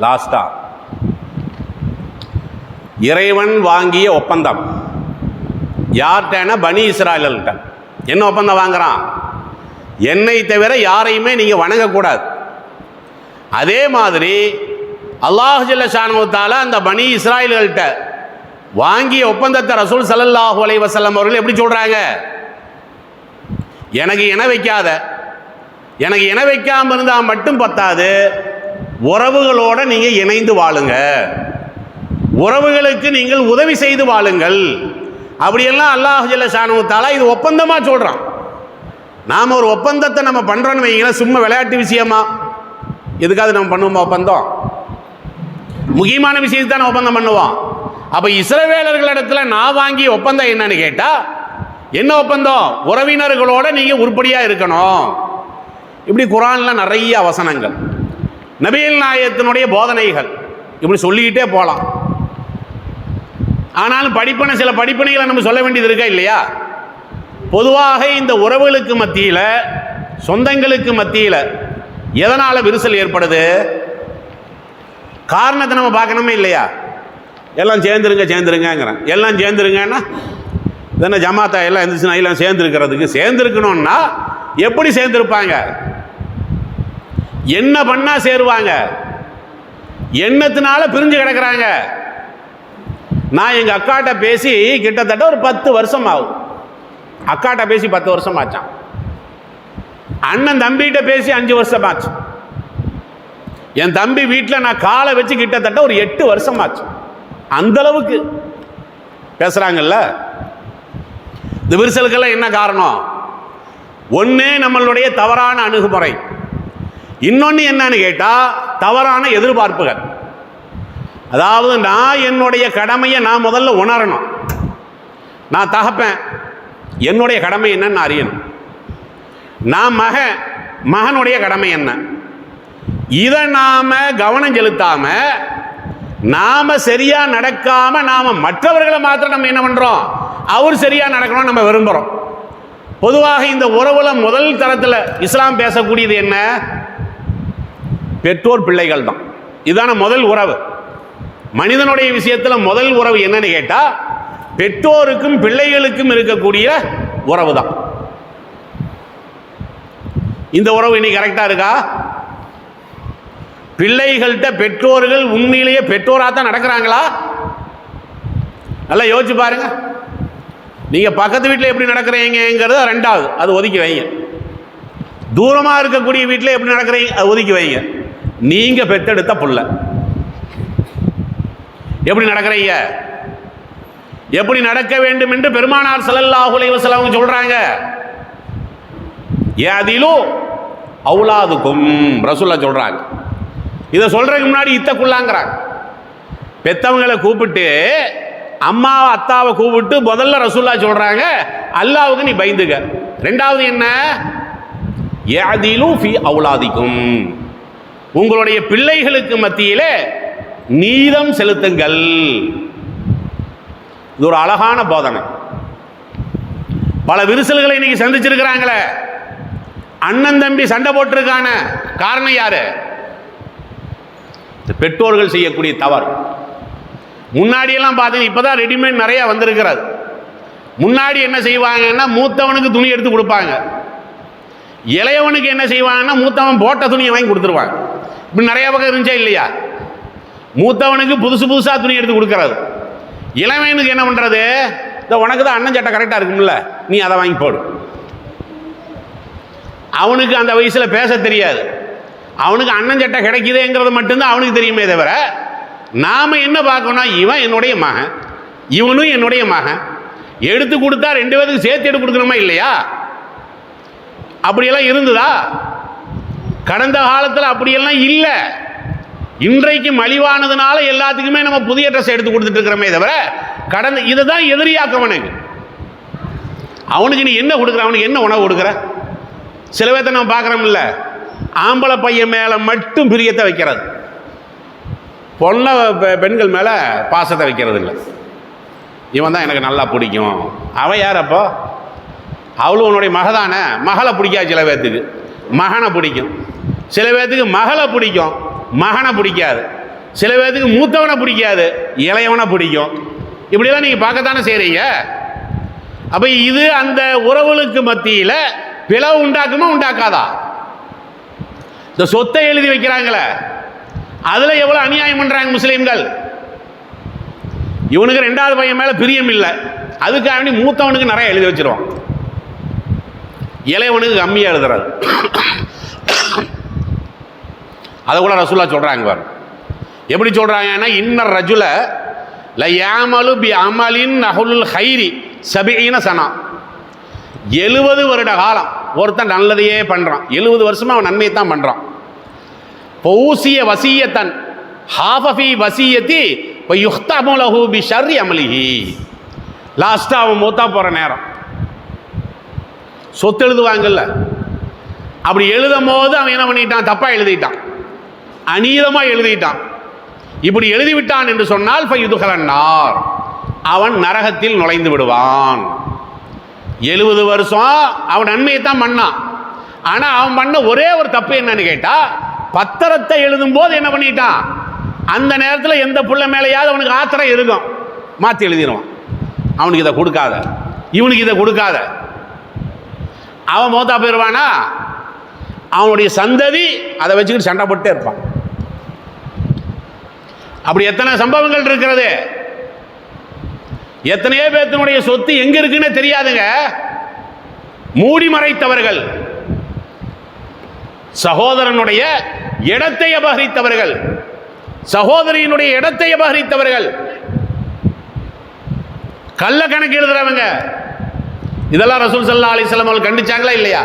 லாஸ்டா இறைவன் வாங்கிய ஒப்பந்தம் யார்கிட்ட? பனி இஸ்ராயல்கிட்ட. என்ன ஒப்பந்தம் வாங்குறான்? என்னை தவிர யாரையுமே நீங்க வணங்கக்கூடாது. அதே மாதிரி அல்லாஹ் ஜல்ல ஷானஹு தஆலா அந்த பனி இஸ்ராயல்கள்ட்ட வாங்கிய ஒப்பந்தத்தை ரசூல் ஸல்லல்லாஹு அலைஹி வஸல்லம் அவர்கள் எப்படி சொல்றாங்க? எனக்கு இணை வைக்காத, எனக்கு இணை வைக்காம இருந்தால் மட்டும் பத்தாது, உறவுகளோட நீங்க இணைந்து வாழுங்க, உறவுகளுக்கு நீங்கள் உதவி செய்து வாழுங்கள். அப்படியெல்லாம் அல்லாஹ் ஜல்ல ஷானஹு தஆலா இது ஒப்பந்தமா சொல்றான். நாம் ஒரு ஒப்பந்தத்தை நம்ம பண்றோன்னு வைங்களேன், சும்மா விளையாட்டு விஷயமா எதுக்காவது நம்ம பண்ணுவோமா ஒப்பந்தம்? முக்கியமான விஷயத்தை தான் ஒப்பந்தம் பண்ணுவோம். அப்ப இஸ்ரவேலர்களிடத்துல நான் வாங்கிய ஒப்பந்தம் என்னன்னு கேட்டா, என்ன ஒப்பந்தம்? உறவினர்களோட நீங்க உருப்படியா இருக்கணும். இப்படி குர்ஆன்ல நிறைய வசனங்கள், நபிகள் நாயகத்தினுடைய போதனைகள், இப்படி சொல்லிக்கிட்டே போகலாம். ஆனாலும் சில படிப்பனைகளை நம்ம சொல்ல வேண்டியது இருக்கா இல்லையா? பொதுவாக இந்த உறவுகளுக்கு மத்தியில், சொந்தங்களுக்கு மத்தியில் எதனால விரிசல் ஏற்படுது? காரணத்தை நம்ம பார்க்கணுமே இல்லையா? எல்லாம் சேர்ந்துருங்கிறான். எல்லாம் சேர்ந்துருங்கன்னா இதென்ன ஜமாத்தா எல்லாம் இருந்துச்சுன்னா எல்லாம் சேர்ந்துருக்கிறதுக்கு? சேர்ந்துருக்கணும்னா எப்படி சேர்ந்துருப்பாங்க? என்ன பண்ணா சேருவாங்க? எண்ணத்தினால பிரிஞ்சு கிடக்குறாங்க. நான் எங்க அக்காட்ட பேசி கிட்டத்தட்ட ஒரு 10 வருஷம் ஆகும். அக்காட்ட பேசி 10 வருஷம் ஆச்சான். அண்ணன் தம்பிகிட்ட பேசி 5 வருஷம் ஆச்சு. என் தம்பி வீட்டில் நான் காலை வச்சு கிட்டத்தட்ட ஒரு 8 வருஷம் ஆச்சு. அந்த அளவுக்கு பேசுறாங்கல்ல. இந்த விரிசலுக்கெல்லாம் என்ன காரணம்? ஒன்று நம்மளுடைய தவறான அணுகுமுறை, இன்னொன்று என்னன்னு கேட்டா தவறான எதிர்பார்ப்புகள். அதாவது நான் என்னுடைய கடமையை நான் முதல்ல உணரணும். நான் தகப்பேன், என்னுடைய கடமை என்னன்னு அறியணும். நான் மகனுடைய கடமை என்ன, இதை நாம கவனம் செலுத்தாம, நாம சரியா நடக்காம, நாம மற்றவர்களை மாத்திரம் நம்ம என்ன பண்றோம்? அவர் சரியா நடக்கணும் நம்ம விரும்புறோம். பொதுவாக இந்த உறவுல முதல் தரத்தில் இஸ்லாம் பேசக்கூடியது என்ன? பெற்றோர் பிள்ளைகள் தான். இதான முதல் உறவு. மனிதனுடைய விஷயத்தில் முதல் உறவு என்னன்னு கேட்டா பெற்றோருக்கும் பிள்ளைகளுக்கும் இருக்கக்கூடிய உறவு தான். இந்த உறவு இன்னைக்கு கரெக்டா இருக்கா? பிள்ளைகள்கிட்ட பெற்றோர்கள் உண்மையிலேயே பெற்றோராக தான் நடக்கிறாங்களா? நல்லா யோசிச்சு பாருங்க. நீங்க பக்கத்து வீட்டில் எப்படி நடக்கிறீங்கிறத ரெண்டாவது, அது ஒதுக்கி வைங்க. தூரமா இருக்கக்கூடிய வீட்டில் எப்படி நடக்கிறீங்க அது ஒதுக்கி வைங்க. நீங்க பெற்றெடுத்த புள்ள எப்படி நடக்கிறீங்க, எப்படி நடக்க வேண்டும் என்று பெருமானார் ஸல்லல்லாஹு அலைஹி வஸல்லம் சொல்றாங்க. யாதிலு அவுலாதுக்கும் ரசூலுல்லாஹ் சொல்றாங்க. இதை சொல்றதுக்கு முன்னாடி இத்தக்குள்ளாங்கிறாங்க. பெத்தவங்களை கூப்பிட்டு, அம்மாவை அத்தாவை கூப்பிட்டு முதல்ல ரசூலுல்லாஹ் சொல்றாங்க, அல்லாஹ்வுக்கு நீ பயந்துக்க. ரெண்டாவது என்ன? யாதிலு ஃபி அவுலாதிக்கும், உங்களுடைய பிள்ளைகளுக்கு மத்தியிலே நீதம் செலுத்துங்கள். இது ஒரு அழகான போதனை. பல விரிசல்களை இன்னைக்கு சந்திச்சிருக்கிறாங்களே. அண்ணன் தம்பி சண்டை போட்டிருக்கான காரணம் யாரு? பெற்றோர்கள் செய்யக்கூடிய தவறு. முன்னாடியெல்லாம் பார்த்தீங்கன்னா, இப்போதான் ரெடிமேட் நிறைய வந்திருக்கிறது. முன்னாடி என்ன செய்வாங்கன்னா, மூத்தவனுக்கு துணி எடுத்து கொடுப்பாங்க, இளையவனுக்கு என்ன செய்வாங்கன்னா மூத்தவன் போட்ட துணியை வாங்கி கொடுத்துருவாங்க. இப்படி நிறைய பக்கம் இருந்துச்சா இல்லையா? மூத்தவனுக்கு புதுசு புதுசாக துணி எடுத்து கொடுக்கறது, இளவனுக்கு என்ன பண்ணுறது? இந்த உனக்கு தான் அண்ணன் சட்டை கரெக்டாக இருக்கும்ல, நீ அதை வாங்கி போடு. அவனுக்கு அந்த வயசில் பேச தெரியாது. அவனுக்கு அண்ணன் சட்டை கிடைக்குதுங்கிறது மட்டும்தான் அவனுக்கு தெரியுமே தவிர, நாம் என்ன பார்க்கணும், இவன் என்னுடைய மகன், இவனும் என்னுடைய மகன், எடுத்து கொடுத்தா 2 பேருக்கு சேர்த்து எடுத்து கொடுக்கணுமா இல்லையா? அப்படியெல்லாம் இருந்ததா? கடந்த காலத்தில் அப்படியெல்லாம் இல்லை. இன்றைக்கு மலிவானதுனால எல்லாத்துக்குமே நம்ம புதிய ட்ரெஸ் எடுத்து கொடுத்துட்டு இருக்கிறோமே தவிர, கடந்த இதை தான் எதிரியாக்கவனுக்கு. அவனுக்கு நீ என்ன கொடுக்குற? அவனுக்கு என்ன உணவு கொடுக்குற? சில பேர்த்த நம்ம பார்க்குறோம்ல, ஆம்பளை பையன் மேலே மட்டும் பிரியத்தை வைக்கிறது, பொண்ணை பெண்கள் மேலே பாசத்தை வைக்கிறது இல்லை. இவன் தான் எனக்கு நல்லா பிடிக்கும். அவன் யார் அப்போ? அவளும் உன்னுடைய மகதானே. மகளை பிடிக்காது சில பேர்த்துக்கு, மகனை பிடிக்கும். சில பேர்த்துக்கு மகளை பிடிக்கும், மகனை பிடிக்காது. சில பேர்த்துக்கு மூத்தவனை பிடிக்காது, இளையவனை பிடிக்கும். இப்படியெல்லாம் நீங்கள் பார்க்கத்தானே செய்கிறீங்க. அப்போ இது அந்த உறவுகளுக்கு மத்தியில் பிளவு உண்டாக்குமா உண்டாக்காதா? இந்த சொத்தை எழுதி வைக்கிறாங்களே, அதில் எவ்வளோ அநியாயம் பண்ணுறாங்க முஸ்லீம்கள். இவனுக்கு 2வது பையன் மேலே பிரியம் இல்லை, அதுக்காக வேண்டி மூத்தவனுக்கு நிறைய எழுதி வச்சிருவான், இளையவனுக்கு கம்மியாக எழுதுறாரு. அதை கூட ரசூலா சொல்கிறாங்க பாரு. எப்படி சொல்கிறாங்கன்னா, இன்னர் ரஜுல லயாமலு பி அமலின் நஹுல் ஹைரி சபீன சனா. 70 வருட காலம் ஒருத்தன் நல்லதையே பண்ணுறான். 70 வருஷமாக அவன் நன்மையை தான் பண்ணுறான். பௌசிய வசியத்தன் ஹாஃபி வசியத்தி யுஹ்தமுலஹு பி ஷர்ரி அமலிஹி. லாஸ்ட்டாக அவன் மூத்தா போகிற நேரம் சொத்து எழுதுவாங்கல்ல, அப்படி எழுதும் போது அவன் என்ன பண்ணிட்டான்? தப்பாக எழுதிட்டான், அநீதமாக எழுதிட்டான். இப்படி எழுதிவிட்டான் என்று சொன்னால் ஃபயுதுகலன்னார், அவன் நரகத்தில் நுழைந்து விடுவான். 70 வருஷம் அவன் நன்மையை தான் பண்ணான். ஆனால் அவன் பண்ண ஒரே ஒரு தப்பு என்னன்னு கேட்டால், பத்திரத்தை எழுதும் போது என்ன பண்ணிட்டான்? அந்த நேரத்தில் எந்த புள்ள மேலேயாவது அவனுக்கு ஆத்திரம் இருக்கும், மாற்றி எழுதிடுவான். அவனுக்கு இதை கொடுக்காத, இவனுக்கு இதை கொடுக்காத. அவன் மோத்தா போயிடுவானா, அவனுடைய சந்ததி அதை வச்சுக்கிட்டு சண்டை போட்டே இருப்பான். அப்படி எத்தனை சம்பவங்கள் இருக்கிறது. எத்தனையோ பேர்த்தினுடைய சொத்து எங்க இருக்குன்னு தெரியாதுங்க. மூடி மறைத்தவர்கள், சகோதரனுடைய இடத்தை அபகரித்தவர்கள், சகோதரியினுடைய இடத்தை அபகரித்தவர்கள், கள்ள கணக்கு எழுதுறவங்க. இதெல்லாம் ரசூல் ஸல்லல்லாஹு அலைஹி வஸல்லம் அவர்கள் கண்டிச்சாங்களா இல்லையா?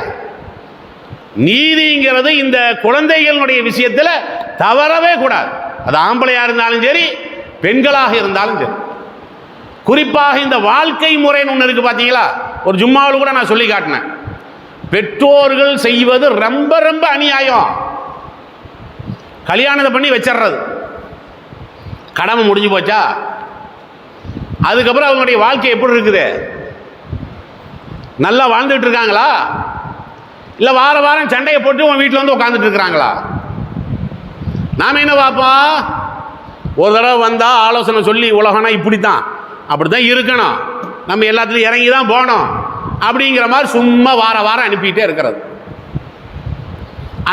நீதிங்கிறது இந்த குழந்தைகளுடைய விஷயத்தில் தவறவே கூடாது. அது ஆம்பளையாக இருந்தாலும் சரி, பெண்களாக இருந்தாலும் சரி. குறிப்பாக இந்த வாழ்க்கை முறைன்னு ஒன்று இருக்குது பார்த்தீங்களா? ஒரு ஜும்மாவில் கூட நான் சொல்லி காட்டினேன். பெற்றோர்கள் செய்வது ரொம்ப ரொம்ப அநியாயம். கல்யாணத்தை பண்ணி வச்சிடுறது, கடமை முடிஞ்சு போச்சா? அதுக்கப்புறம் அவங்களுடைய வாழ்க்கை எப்படி இருக்குது? நல்லா வாழ்ந்துட்டு இருக்காங்களா? இல்லை வார வாரம் சண்டையை போட்டு உன் வீட்டில் வந்து உட்காந்துட்டு இருக்கிறாங்களா? நாம் என்ன பார்ப்போம்? ஒரு தடவை வந்தால் ஆலோசனை சொல்லி, உலகம்னா இப்படி தான், அப்படி தான் இருக்கணும், நம்ம எல்லாத்துலையும் இறங்கி தான் போகணும் அப்படிங்கிற மாதிரி சும்மா வார வாரம் அனுப்பிட்டே இருக்கிறது.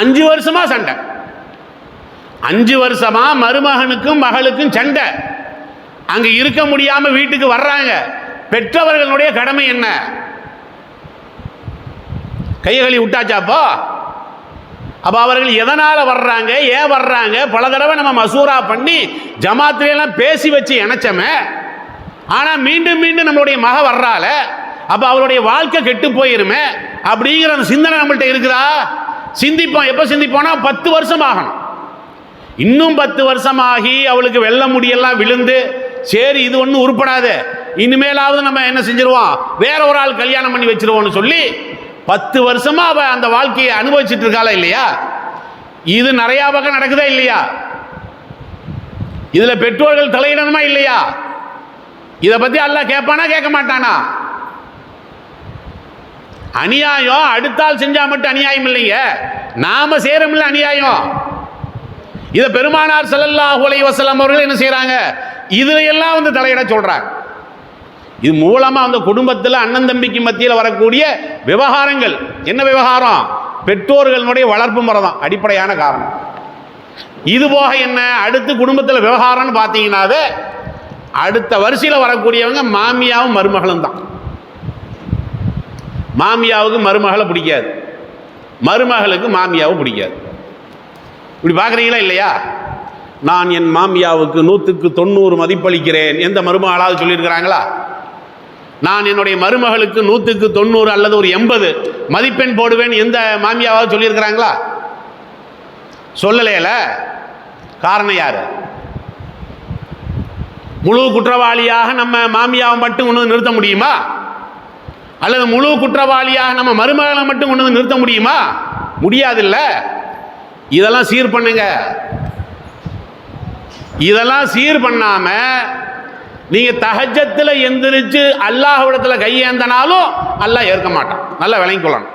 5 வருஷமா சண்டை, 5 வருஷமா மருமகனுக்கும் மகளுக்கும் சண்டை. அங்கே இருக்க முடியாமல் வீட்டுக்கு வர்றாங்க. பெற்றவர்களுடைய கடமை என்ன? கையகளி விட்டாச்சாப்போ? அப்போ அவர்கள் எதனால் வர்றாங்க, ஏன் வர்றாங்க? பல தடவை நம்ம மசூரா பண்ணி ஜமாத்திலாம் பேசி வச்சு இணைச்சமே. ஆனால் மீண்டும் மீண்டும் நம்மளுடைய மக வர்றால, அப்போ அவளுடைய வாழ்க்கை கெட்டு போயிருமே அப்படிங்கிற அந்த சிந்தனை நம்மள்கிட்ட இருக்குதா? சிந்திப்போம். எப்போ சிந்திப்போம்னா 10 வருஷம் ஆகணும். இன்னும் 10 வருஷமாகி அவளுக்கு வெள்ள முடியெல்லாம் விழுந்து, சரி இது ஒன்றும் உருப்படாது, இனிமேலாவது நம்ம என்ன செஞ்சிருவோம், வேற ஒரு ஆள் கல்யாணம் பண்ணி வச்சிருவோம்னு சொல்லி 10 வருஷமா அவ அந்த வாழ்க்கையை அனுபவிச்சுட்டு இருக்காளா இல்லையா? இது நிறைய பக்கம் நடக்குதா இல்லையா? இதுல பெற்றோர்கள் தலையிடணுமா இல்லையா? இதை பத்தி அல்லாஹ் கேட்பானா கேட்க மாட்டானா? அநியாயம் அடுத்தால் செஞ்சா மட்டும் அநியாயம் இல்லைங்க, நாம சேரமில்ல அநியாயம். இதை பெருமானார் ஸல்லல்லாஹு அலைஹி வஸல்லம் அவர்கள் என்ன செய்யறாங்க? இதுல எல்லாம் வந்து தலையிட சொல்றாங்க. இது மூலமா அந்த குடும்பத்தில் அண்ணன் தம்பிக்கு மத்தியில் வரக்கூடிய விவகாரங்கள். என்ன விவகாரம்? பெற்றோர்களுடைய வளர்ப்பு முறை தான் அடிப்படையான காரணம். இது போக என்ன அடுத்து குடும்பத்தில் விவகாரம்னு பார்த்தீங்கன்னாவே அடுத்த வரிசையில் வரக்கூடியவங்க மாமியாவும் மருமகளும் தான். மாமியாவுக்கு மருமகளை பிடிக்காது, மருமகளுக்கு மாமியாவும் பிடிக்காது. இப்படி பார்க்குறீங்களா இல்லையா? நான் என் மாமியாவுக்கு 100க்கு 90 மதிப்பளிக்கிறேன், எந்த மருமகளாவது சொல்லியிருக்கிறாங்களா? நான் என்னுடைய மருமகளுக்கு 100க்கு 90 அல்லது ஒரு 80 மதிப்பெண் போடுவேன், எந்த மாமியாவது சொல்லியிருக்கிறாங்களா? சொல்லலையில. காரணம் யாரு? முழு குற்றவாளியாக நம்ம மாமியாவை மட்டும் கொண்டு வந்து நிறுத்த முடியுமா? அல்லது முழு குற்றவாளியாக நம்ம மருமகளை மட்டும் கொண்டு வந்து நிறுத்த முடியுமா? முடியாதுல்ல. இதெல்லாம் சீர் பண்ணுங்க. இதெல்லாம் சீர் பண்ணாம நீங்க தஹஜ்ஜத்துல எந்திரிச்சு அல்லாஹ்விடத்துல கையேந்தனாலும் அல்லாஹ் ஏற்க மாட்டான். நல்லா விளங்கிக் கொள்ளணும்.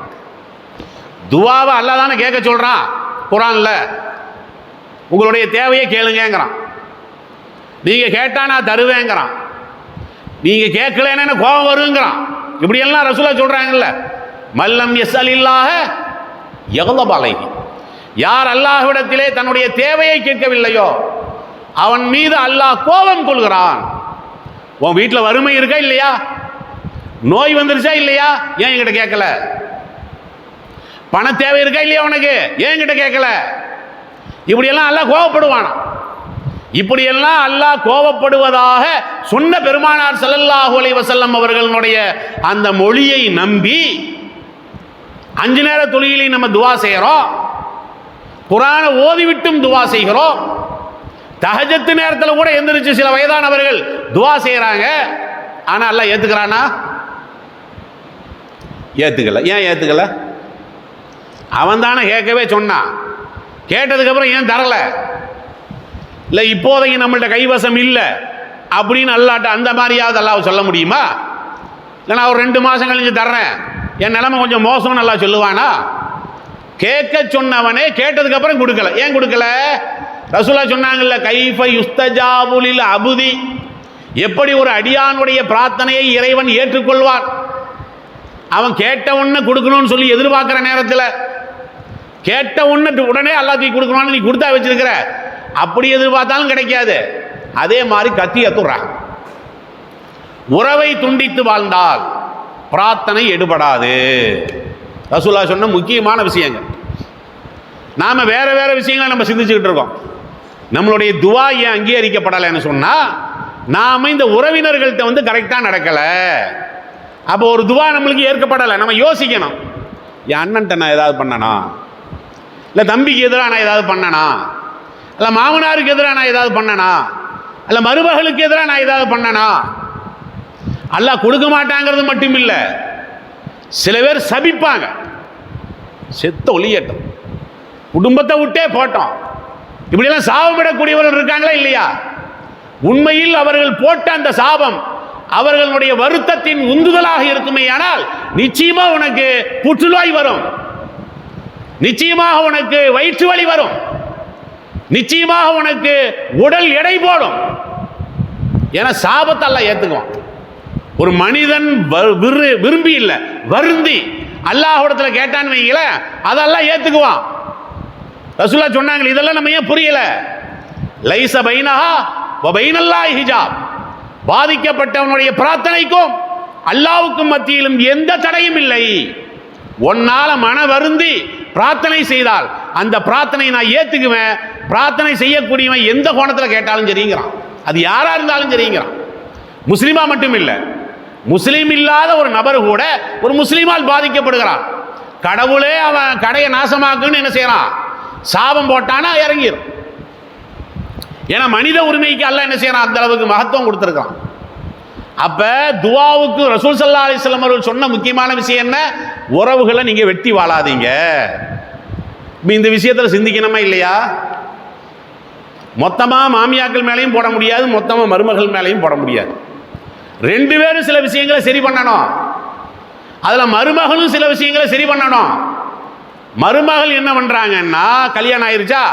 துவாவை அல்லாஹ் தானே கேட்க சொல்றான் குர்ஆன்ல. உங்களுடைய தேவையை கேளுங்கிறான். நீங்க கேட்டா நான் தருவேங்கிறான். நீங்க கேட்கலன்னு கோபம் வருங்கிறான். இப்படியெல்லாம் ரசூலா சொல்றாங்கல்ல. மல்லம் யஸ்அலில்லாஹ யக்லப் அலைஹி. யார் அல்லாஹ்விடத்திலே தன்னுடைய தேவையை கேட்கவில்லையோ அவன் மீது அல்லாஹ் கோபம் கொள்கிறான். உன் வீட்டில் வறுமை இருக்கா இல்லையா? நோய் வந்துருச்சா இல்லையா? ஏன் என்கிட்ட கேட்கல? பண தேவை இருக்கா இல்லையா உனக்கு? ஏன் என்கிட்ட கேட்கல? இப்படியெல்லாம் அல்லாஹ் கோபப்படுவானா? இப்படியெல்லாம் அல்லாஹ் கோபப்படுவதாக சொன்ன பெருமானார் ஸல்லல்லாஹு அலைஹி வஸல்லம் அவர்களுடைய அந்த மொழியை நம்பி 5 நேர தொழுகையிலே நம்ம துவா செய்கிறோம், குர்ஆனை ஓதிவிட்டும் துவா செய்கிறோம், தஹஜ்ஜத் நேரத்தில் கூட எந்திரிச்சு சில வயதானவர்கள் துவா செய்கிறாங்க. ஆனால் அல்லாஹ் ஏற்றுக்கிறானா? ஏற்றுக்கல. ஏன் ஏற்றுக்கல? அவன் தானே கேட்கவே சொன்னான். கேட்டதுக்கப்புறம் ஏன் தரல? இல்லை இப்போதைக்கு நம்மள்ட்ட கைவசம் இல்லை அப்படின்னு அல்லாட்ட அந்த மாதிரியாவது அல்லாஹ் சொல்ல முடியுமா? இல்லை நான் ஒரு 2 மாதம் கழிஞ்சு தர்றேன், என் நிலைமை கொஞ்சம் மோசம்னு நல்லா சொல்லுவானா? கேட்க சொன்னவனே கேட்டதுக்கப்புறம் கொடுக்கல. ஏன் கொடுக்கல? ரசூலா சொன்னாங்கல்ல, கைஃப யுஸ்தஜாபு லில் அபுதி. எப்படி ஒரு அடியானுடைய பிரார்த்தனையை இறைவன் ஏற்றுக்கொள்வான்? அவன் கேட்ட உடனே கொடுக்கணும்னு சொல்லி எதிர்பார்க்குற நேரத்தில் கேட்ட உடனே அல்லாஹ்வுக்கு கொடுக்கணும்னு நீ கொடுத்தா வச்சிருக்கிற, அப்படி எதிர்பார்த்தாலும் கிடைக்காது. அதே மாதிரி கத்தியத்துறா உறவை துண்டித்து வாழ்ந்தால் பிரார்த்தனை எடுபடாது. ரசூலா சொன்ன முக்கியமான விஷயங்கள். நாம வேற வேற விஷயங்களை நம்ம சிந்திச்சுக்கிட்டு இருக்கோம். நம்மளுடைய துவா ஏன் அங்கீகரிக்கப்படலைன்னு சொன்னா நாம இந்த உறவினர்கள்ட்ட கரெக்டா நடக்கல. அப்போ ஒரு துவா நம்மளுக்கு ஏற்கப்படலை. நம்ம யோசிக்கணும், என் அண்ணன்ட்ட நான் ஏதாவது பண்ணனா, இல்லை தம்பிக்கு எதிராக நான் ஏதாவது பண்ணனா, இல்லை மாமனாருக்கு எதிராக நான் ஏதாவது பண்ணனா, இல்லை மருமகளுக்கு எதிராக நான் ஏதாவது பண்ணனா? அல்லாஹ் கொடுக்க மாட்டாங்கிறது மட்டும் இல்லை, சில பேர் சபிப்பாங்க, செத்த ஒளியட்டும், குடும்பத்தை விட்டே போட்டோம், இப்படியெல்லாம் சாபமிடக்கூடியவர்கள் இருக்காங்களா இல்லையா? உண்மையில் அவர்கள் போட்ட அந்த சாபம் அவர்களுடைய வருத்தத்தின் உந்துதலாக இருக்குமே. ஆனால் நிச்சயமா உனக்கு புற்றுநோய் வரும், நிச்சயமாக உனக்கு வயிற்று வலி வரும், நிச்சயமாக உனக்கு உடல் எடை போடும். ஏன்னா சாபத்தை அல்லாஹ் ஏத்துக்குவான். ஒரு மனிதன் விரும்பி இல்லை வருந்தி அல்லாஹ்விடத்துல கேட்டான்னு வைங்களேன், அதெல்லாம் ஏத்துக்குவான். ரசூலா சொன்னாங்க, இதெல்லாம் நம்ம ஏன் புரியல? லைஸ பைனஹா வ பைனல்லாஹி ஹிஜாப். பாதிக்கப்பட்டவனுடைய பிரார்த்தனைக்கும் அல்லாஹ்வுக்கும் மத்தியிலும் எந்த தடையும் இல்லை. ஒன்னால மன வருந்தி பிரார்த்தனை செய்தால் அந்த பிரார்த்தனை நான் ஏத்துக்குவேன். பிரார்த்தனை செய்யக்கூடியவன் எந்த கோணத்தில் கேட்டாலும் சரிங்கிறான், அது யாரா இருந்தாலும் சரிங்கிறான். முஸ்லிமா மட்டும் இல்லை, முஸ்லீம் இல்லாத ஒரு நபர் கூட ஒரு முஸ்லீமால் பாதிக்கப்படுகிறான். கடவுளே அவன் கடையை நாசமாக்குன்னு என்ன செய்யறான்? சாபம் போட்டானா இறங்கிடும். ஏன்னா மனித உரிமைக்கு அல்லாஹ் என்ன செய்யறான்? அந்த அளவுக்கு மகத்துவம் கொடுத்திருக்கான். அப்ப துஆவுக்கு ரசூல் ஸல்லல்லாஹு அலைஹி வஸல்லம் அவர்கள் சொன்ன முக்கியமான விஷயம் என்ன? உறவுகளை நீங்க வெட்டி வாழாதீங்க. இந்த விஷயத்துல சிந்திக்கணுமா இல்லையா? மொத்தமா மாமியாக்கள் மேலையும் போட முடியாது, மொத்தமா மருமகள் மேலையும் போட முடியாது. 2 பேரும் சில விஷயங்களை சரி பண்ணணும். அதுல மருமகளும் சில விஷயங்களை சரி பண்ணணும். மருமகள் என்ன பண்றாங்கன்னா, கல்யாணம் ஆயிருச்சா,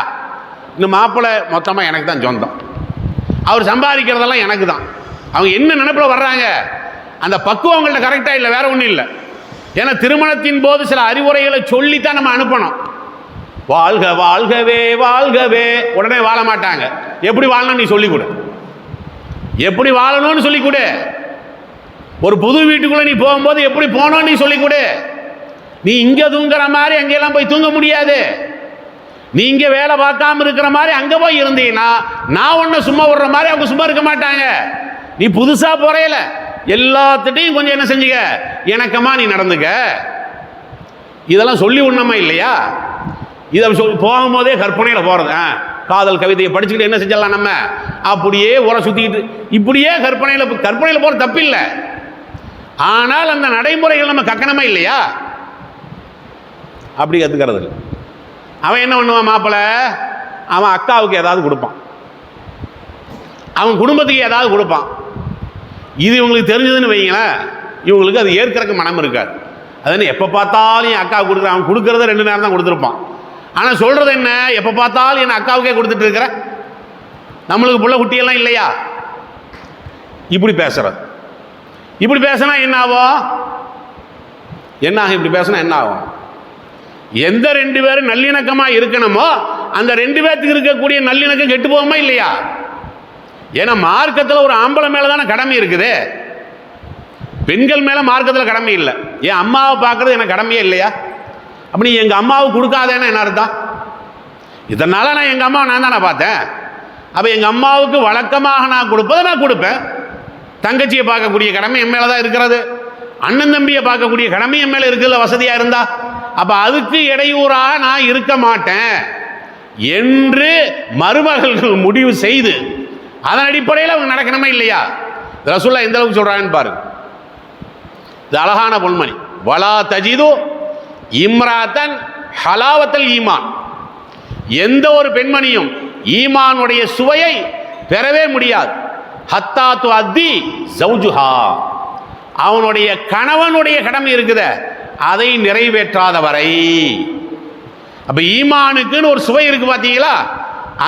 இந்த மாப்பிள்ளை மொத்தமா எனக்கு தான் சொந்தம், அவர் சம்பாதிக்கிறதெல்லாம் எனக்கு தான். அவங்க என்ன நினைப்புல வர்றாங்க? அந்த பக்குவங்கள்ட்ட கரெக்டா இல்லை, வேற ஒன்றும் இல்லை. ஏன்னா திருமணத்தின் போது சில அறிவுரைகளை சொல்லித்தான் நம்ம அனுப்பணும். வாழ்க வாழ்கவே வாழ்கவே உடனே வாழ மாட்டாங்க. எப்படி வாழணும் நீ சொல்லிக் கொடு. எப்படி வாழணும்னு சொல்லி கொடு. ஒரு புது வீட்டுக்குள்ள நீ போகும்போது எப்படி போனோம்னு நீ சொல்லி கொடு. நீ இங்க தூங்குற மாதிரி அங்கெல்லாம் போய் தூங்க முடியாது. நீ இங்க வேலை பார்க்காம இருக்கிற மாதிரி அங்க போய் இருந்தீங்கன்னா நான் உன்னை சும்மா விடுற மாதிரி அவங்க சும்மா இருக்க மாட்டாங்க. நீ புதுசா போறையில எல்லாத்திட்டையும் கொஞ்சம் என்ன செஞ்சுக்க, இணக்கமா நீ நடந்துக்க. இதெல்லாம் சொல்லி உண்ணமா இல்லையா? இதை போகும்போதே கற்பனையில் போறது. காதல் கவிதையை படிச்சுக்கிட்டு என்ன செஞ்சிடலாம் நம்ம, அப்படியே உர சுத்திக்கிட்டு இப்படியே கற்பனையில் போற தப்பு இல்லை. ஆனால் அந்த நடைமுறைகள் நம்ம கக்கணமா இல்லையா? அப்படி கத்துக்கிறது இல்லை. அவன் என்ன பண்ணுவான் மாப்பிள்ளை, அவன் அக்காவுக்கு ஏதாவது கொடுப்பான், அவன் குடும்பத்துக்கு ஏதாவது கொடுப்பான். இது இவங்களுக்கு தெரிஞ்சதுன்னு வைங்களேன், இவங்களுக்கு அது ஏற்கிறக்கு மனம் இருக்காது. அது எப்போ பார்த்தாலும் என் அக்காவுக்கு கொடுக்குற, அவன் கொடுக்கறத 2 நேரம் தான் கொடுத்துருப்பான். ஆனால் சொல்றது என்ன, எப்போ பார்த்தாலும் என் அக்காவுக்கே கொடுத்துட்டு இருக்கிற, நம்மளுக்கு புள்ள குட்டியெல்லாம் இல்லையா? இப்படி பேசுறது. இப்படி பேசினா என்ன ஆகும்? என்ன ஆகும்? இப்படி பேசினா என்ன ஆகும்? எந்த 2 பேரும் நல்லிணக்கமா இருக்கணுமோ அந்த 2 பேர்த்துக்கு இருக்கக்கூடிய நல்லிணக்கம் கெட்டு போகுமா இல்லையா? ஏன்னா மார்க்கத்தில் ஒரு ஆம்பளை மேல தானே கடமை இருக்குது, பெண்கள் மேல மார்க்கத்தில் கடமை இல்லை. என் அம்மாவை பார்க்கறது எனக்கு கடமையே இல்லையா? அப்படி எங்க அம்மாவுக்கு கொடுக்காதேன்னா என்ன அர்த்தம்? இதனால நான் எங்க அம்மாவை நான் தானே பார்த்தேன். அப்ப எங்க அம்மாவுக்கு வழக்கமாக நான் கொடுப்பதை நான் கொடுப்பேன். தங்கச்சியை பார்க்கக்கூடிய கடமை என் மேலதான் இருக்கிறது, அண்ணன் தம்பியை பார்க்கக்கூடிய கடமை என் மேல இருக்குல்ல, வசதியா இருந்தா. அப்ப அதுக்கு இடையூறாக நான் இருக்க மாட்டேன் என்று மருமகள்கள் முடிவு செய்து அதன் அடிப்படையில் அவங்க நடக்கணுமா இல்லையா? ரசூலுல்லாஹ் எந்த அளவுக்கு சொல்றாங்கன்னு பாருங்க. இது அழகான பொன்மணி. வலா தஜிது இம்ராத்தன் ஹலாவத்தல் ஈமான். எந்த ஒரு பெண்மணியும் ஈமானுடைய சுவையை பெறவே முடியாது. ஹத்தா து அத்தி ஜௌஜுஹா, அவனுடைய கணவனுடைய கடமை இருக்குத அதை நிறைவேற்றாத வரை. அப்ப ஈமானுக்குன்னு ஒரு சுவை இருக்கு பாத்தீங்களா?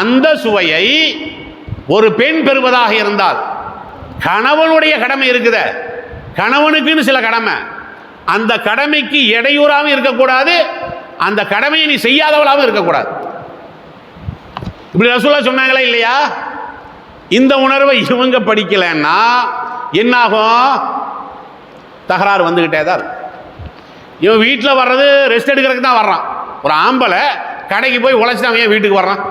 அந்த சுவையை ஒரு பெண் பெறுவதாக இருந்தால் கணவனுடைய கடமை இருக்குத, கணவனுக்குன்னு சில கடமை, அந்த கடமைக்கு இடையூறாகவும் இருக்கக்கூடாது, அந்த கடமையை நீ செய்யாதவளாகவும் இருக்கக்கூடாது. இப்படி ரசூலுல்லாஹ் சொன்னாங்களா இல்லையா? இந்த உணர்வை இவங்க படிக்கலன்னா என்னாகும்? தகராறு வந்துகிட்டே தான். இவன் வீட்டில் வர்றது ரெஸ்ட் எடுக்கிறதுக்கு தான் வர்றான். ஒரு ஆம்பளை கடைக்கு போய் உழைச்சிட்டு அவன் ஏன் வீட்டுக்கு வர்றான்?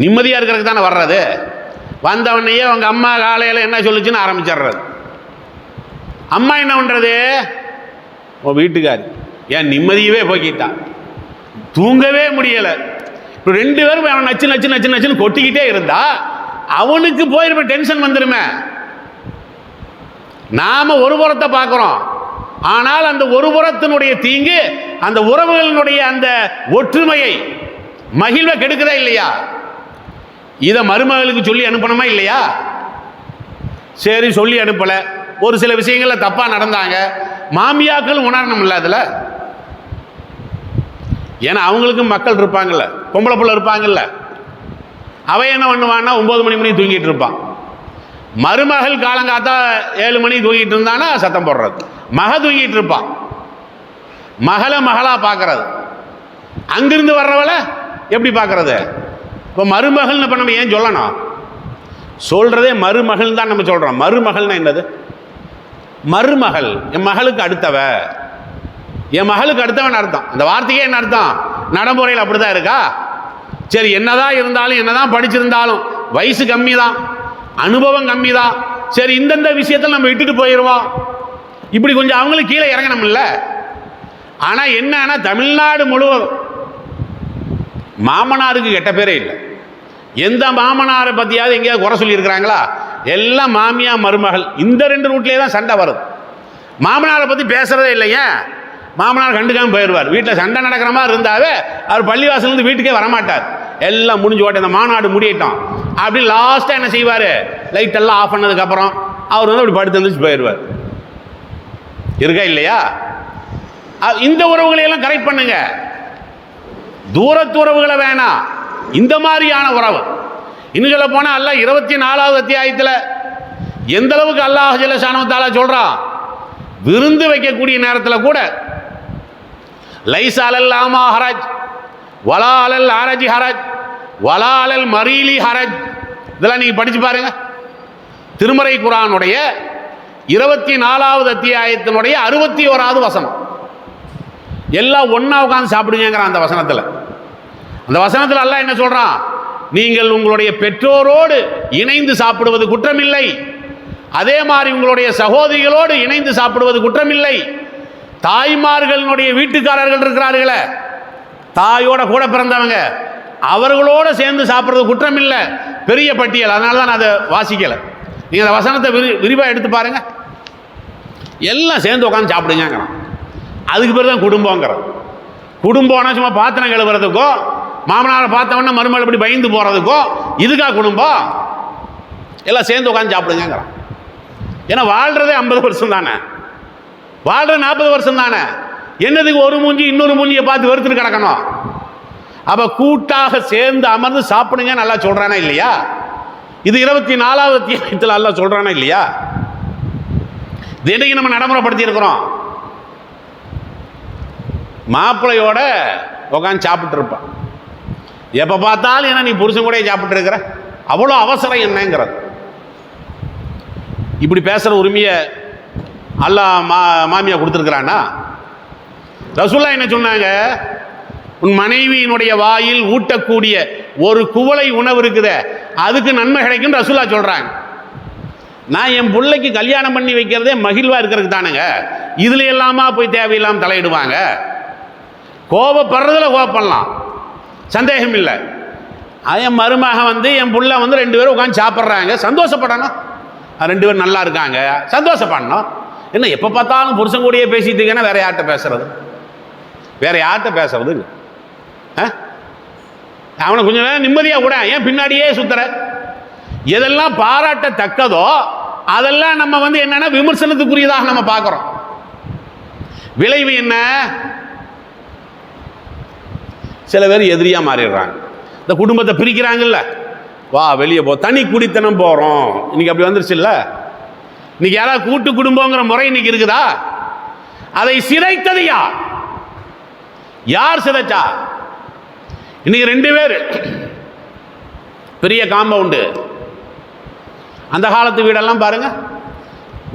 நிம்மதியாக இருக்கிறதுக்கு தானே வர்றது. வந்தவனையே அவங்க அம்மா காலையில் என்ன சொல்லுச்சுன்னு ஆரம்பிச்சிடுறது. அம்மா என்ன பண்ணுறது? உன் வீட்டுக்காரி ஏன் நிம்மதியவே போக்கிட்டான், தூங்கவே முடியலை. இப்போ 2 பேரும் அவன் நச்சு நச்சு நச்சு நச்சுன்னு கொட்டிக்கிட்டே இருந்தா அவனுக்கு போயிருப்ப டென்ஷன் வந்துருமே. நாம ஒரு புறத்தை பார்க்கிறோம், ஆனால் அந்த ஒரு புறத்தினுடைய தீங்கு அந்த உறவுகளினுடைய அந்த ஒற்றுமையை மகிழ்வை கெடுக்குதா இல்லையா? இதை மருமகளுக்கு சொல்லி அனுப்பணுமா இல்லையா? சரி சொல்லி அனுப்பல, ஒரு சில விஷயங்கள்ல தப்பா நடந்தாங்க, மாமியாக்கள் உணரணும் இல்லை அதுல. ஏன்னா அவங்களுக்கும் மக்கள் இருப்பாங்கல்ல, பொம்பளை பிள்ளை இருப்பாங்கல்ல. அவ என்ன பண்ணுவான்னா 9 மணி தூங்கிட்டு இருப்பான். மருமகள் காலங்காத்தா 7 மணி தூங்கிட்டு இருந்தானா சத்தம் போடுறது. மக தூங்கிட்டு இருப்பான். மகளை மகளா பார்க்கறது, அங்கிருந்து வர்றவளை எப்படி பார்க்கறது? இப்போ மருமகள் இப்போ நம்ம ஏன் சொல்லணும்? சொல்றதே மருமகள் தான் நம்ம சொல்றோம். மருமகள்னா என்னது? மருமகள் என் மகளுக்கு அடுத்தவ, என் மகளுக்கு அடுத்தவன் அர்த்தம். இந்த வார்த்தைக்கே என்ன அர்த்தம்? நடைமுறையில் அப்படிதான் இருக்கா? சரி, என்னதான் இருந்தாலும் என்னதான் படிச்சிருந்தாலும் வயசு கம்மி தான், அனுபவம் கம்மி தான். சரி, இந்தந்த விஷயத்தில் நம்ம விட்டுட்டு போயிடுவோம். இப்படி கொஞ்சம் அவங்களுக்கு கீழே இறங்கணும்ல. ஆனா என்ன, தமிழ்நாடு முழுவதும் மாமனாருக்கு கெட்ட பேரே இல்லை. எந்த மாமனாரை பத்தியாவது எங்கேயாவது குறை சொல்லி இருக்கிறாங்களா? எல்லாம் மாமியா மருமகள் இந்த 2 ரூட்லேயே தான் சண்டை வருது. மாமனாரை பத்தி பேசுறதே இல்லைங்க. மாமனார் கண்டுக்காம போயிடுவார். வீட்டில் சண்டை நடக்கிற மாதிரி இருந்தாவே அவர் பள்ளிவாசல் வீட்டுக்கே வரமாட்டார். எல்லாம் முடிஞ்சு ஓட்ட இந்த மாநாடு முடியட்டும் அப்படி லாஸ்ட்டாக என்ன செய்வார்? லைட் எல்லாம் ஆஃப் பண்ணதுக்கப்புறம் அவர் அப்படி படுத்து வந்துச்சு போயிடுவார். இருக்கா இல்லையா? இந்த உறவுகளையெல்லாம் கரெக்ட் பண்ணுங்க. தூரத்து உறவுகளை வேணாம், இந்த மாதிரியான உறவு. இன்னும் சொல்ல போனா அல்லாஹ் 24வது அத்தியாயத்தில் எந்த அளவுக்கு அல்லாஹ் ஜல்ல ஷானஹு தஆலா சொல்றான், விருந்து வைக்கக்கூடிய நேரத்தில் கூட லைஸ அலல் ஆமா ஹரஜ் வலா அலல் அரஜி ஹரஜ் வலா அலல் மரீலி ஹரஜ், இதெல்லாம் நீங்க படிச்சு பாருங்க. திருமறை குர்ஆனுடைய 24வது அத்தியாயத்தினுடைய 61வது வசனம். எல்லாம் ஒன்றா உட்காந்து சாப்பிடுங்கிறான் அந்த வசனத்தில். அந்த வசனத்தில் அல்லாஹ் என்ன சொல்கிறான்? நீங்கள் உங்களுடைய பெற்றோரோடு இணைந்து சாப்பிடுவது குற்றமில்லை, அதே மாதிரி உங்களுடைய சகோதரிகளோடு இணைந்து சாப்பிடுவது குற்றமில்லை, தாய்மார்களுடைய வீட்டுக்காரர்கள் இருக்கிறார்களே, தாயோட கூட பிறந்தவங்க, அவர்களோடு சேர்ந்து சாப்பிட்றது குற்றம் இல்லை. பெரிய பட்டியல், அதனால தான் நான் அதை வாசிக்கலை. நீங்கள் அந்த வசனத்தை விரிவாக எடுத்து பாருங்க. எல்லாம் சேர்ந்து உட்காந்து சாப்பிடுங்கிறான். அதுக்கு பேர் தான் குடும்பங்கிறது. குடும்பம்னா சும்மா பாத்திரம் கழுவுறதுக்கோ, மாமனாரை பார்த்தவொன்னே மருமகள் இப்படி பயந்து போகிறதுக்கோ இதுக்காக குடும்பம்? எல்லாம் சேர்ந்து உட்காந்து சாப்பிடுங்கிறான். ஏன்னா வாழ்கிறதே 50 வருஷம் தானே, வாழ்கிறது 40 வருஷம் தானே. என்னதுக்கு ஒரு மூஞ்சி இன்னொரு மூஞ்சியை பார்த்து வெறுத்துட்டு கிடக்கணும்? அப்போ கூட்டாக சேர்ந்து அமர்ந்து சாப்பிடுங்க நல்லா சொல்கிறானா இல்லையா? இது 24வது அத்தியாயத்தில் நல்லா சொல்கிறானா இல்லையா? இது என்னைக்கு நம்ம நடைமுறைப்படுத்தி இருக்கிறோம்? மாப்பிள்ளையோட உட்காந்து சாப்பிட்டு இருப்பான். எப்போ பார்த்தாலும் என்ன நீ புருஷன் கூட சாப்பிட்டு இருக்கிற, அவ்வளோ அவசரம் என்னங்கிறது. இப்படி பேசுகிற உரிமையை அல்லாஹ் மாமியா கொடுத்துருக்குறானா? ரசூலுல்லாஹ் என்ன சொன்னாங்க? உன் மனைவியினுடைய வாயில் ஊட்டக்கூடிய ஒரு குவளை உணவு இருக்குதே, அதுக்கு நன்மை கிடைக்கும் ரசூலுல்லாஹ் சொல்கிறாங்க. நான் என் பிள்ளைக்கு கல்யாணம் பண்ணி வைக்கிறதே மகிழ்வாக இருக்கிறதுக்கு தானுங்க. இதில் எல்லாமா போய் தேவையில்லாமல் தலையிடுவாங்க? கோபப்படுறதுல கோபப்படலாம், சந்தேகம் இல்லை. என் மருமக என் புள்ள 2 பேரும் உட்காந்து சாப்பிட்றாங்க, சந்தோஷப்படணும். 2 பேரும் நல்லா இருக்காங்க, சந்தோஷப்படணும். என்ன எப்போ பார்த்தாலும் புருஷன் கூடயே பேசிட்டு இருக்கேன்னா வேற யார்கிட்ட பேசுறது? வேற யார்கிட்ட பேசுறது? அவனை கொஞ்சம் நேரம் நிம்மதியாக கூட ஏன் பின்னாடியே சுத்துற? எதெல்லாம் பாராட்டத்தக்கதோ அதெல்லாம் நம்ம என்னன்னா விமர்சனத்துக்குரியதாக நம்ம பார்க்குறோம். விளைவு என்ன? சில பேர் எதிரியா மாறிடுறாங்க. இந்த குடும்பத்தை பிரிக்கிறாங்கல்ல, வா வெளியே போ, தனி குடித்தனம் போகிறோம். இன்னைக்கு அப்படி வந்துருச்சு இல்லை? இன்னைக்கு யாராவது கூட்டு குடும்பங்கிற முறை இன்னைக்கு இருக்குதா? அதை சிதைத்தது யார் சிதைச்சா? இன்னைக்கு 2 பேர் பெரிய காம்பவுண்டு. அந்த காலத்து வீடெல்லாம் பாருங்க,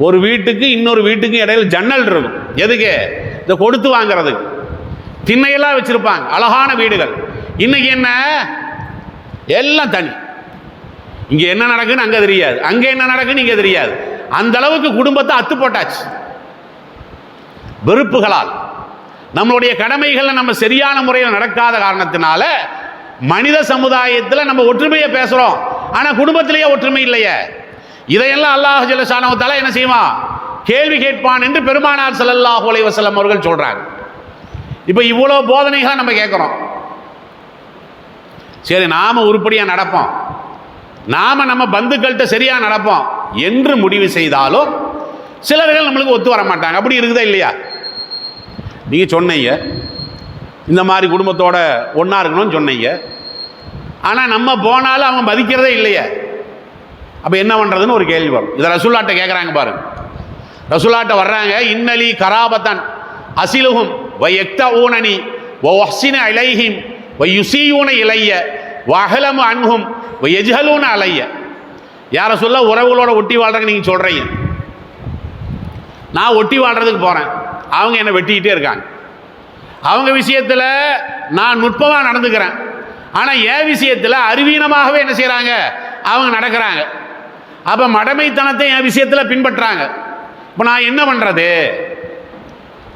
ஒரு வீட்டுக்கு இன்னொரு வீட்டுக்கு இடையில ஜன்னல் இருக்கும். எதுக்கு? இதை கொடுத்து வாங்கிறதுக்கு. திண்ணையெல்லாம் வச்சிருப்பாங்க, அழகான வீடுகள். இன்னைக்கு என்ன? எல்லாம் தனி. இங்க என்ன நடக்குன்னு அங்க தெரியாது, அங்க என்ன நடக்குன்னு இங்க தெரியாது. அந்த அளவுக்கு குடும்பத்தை அத்து போட்டாச்சு வெறுப்புகளால். நம்மளுடைய கடமைகளை நம்ம சரியான முறையில் நடக்காத காரணத்தினால மனித சமுதாயத்தில் நம்ம ஒற்றுமையை பேசுறோம், ஆனா குடும்பத்திலேயே ஒற்றுமை இல்லையே. இதையெல்லாம் அல்லாஹ் ஜல்ல ஷானஹு தஆலா என்ன செய்வான்? கேள்வி கேட்பான் என்று பெருமானார் ஸல்லல்லாஹு அலைஹி வஸல்லம் அவர்கள் சொல்றாங்க. இப்போ இவ்வளோ போதனைகளை நம்ம கேட்குறோம். சரி, நாம உருப்படியாக நடப்போம், நாம நம்ம பந்துக்கள்கிட்ட சரியாக நடப்போம் என்று முடிவு செய்தாலும் சிலர்கள் நம்மளுக்கு ஒத்து வர மாட்டாங்க. அப்படி இருக்குதா இல்லையா? நீங்கள் சொன்னீங்க இந்த மாதிரி குடும்பத்தோட ஒன்றா இருக்கணும்னு சொன்னீங்க, ஆனால் நம்ம போனாலும் அவங்க மதிக்கிறதே இல்லையே. அப்போ என்ன பண்ணுறதுன்னு ஒரு கேள்வி வரும். இதை ரசூலுல்லாஹ்ட்ட கேட்குறாங்க பாருங்க. ரசூலுல்லாஹ்ட்ட வர்றாங்க, இன்னலி கராபத்தன் அசிலுகும் வயக்தஊனனி வஹ்சின இலைஹிம் வயுஸீயூன இலைய வஹலம அன்ஹும் வயஜ்ஹலூன அலைய. யாரை சொல்ல உறவுகளோட ஒட்டி வாழ்றதுக்கு நீங்கள் சொல்கிறீங்க. நான் ஒட்டி வாழ்கிறதுக்கு போகிறேன், அவங்க என்னை வெட்டிக்கிட்டே இருக்காங்க. அவங்க விஷயத்தில் நான் நுட்பமாக நடந்துக்கிறேன், ஆனால் என் விஷயத்தில் அறிவீனமாகவே என்ன செய்கிறாங்க? அவங்க நடக்கிறாங்க. அப்போ மடமைத்தனத்தை என் விஷயத்தில் பின்பற்றுறாங்க. இப்போ நான் என்ன பண்ணுறது?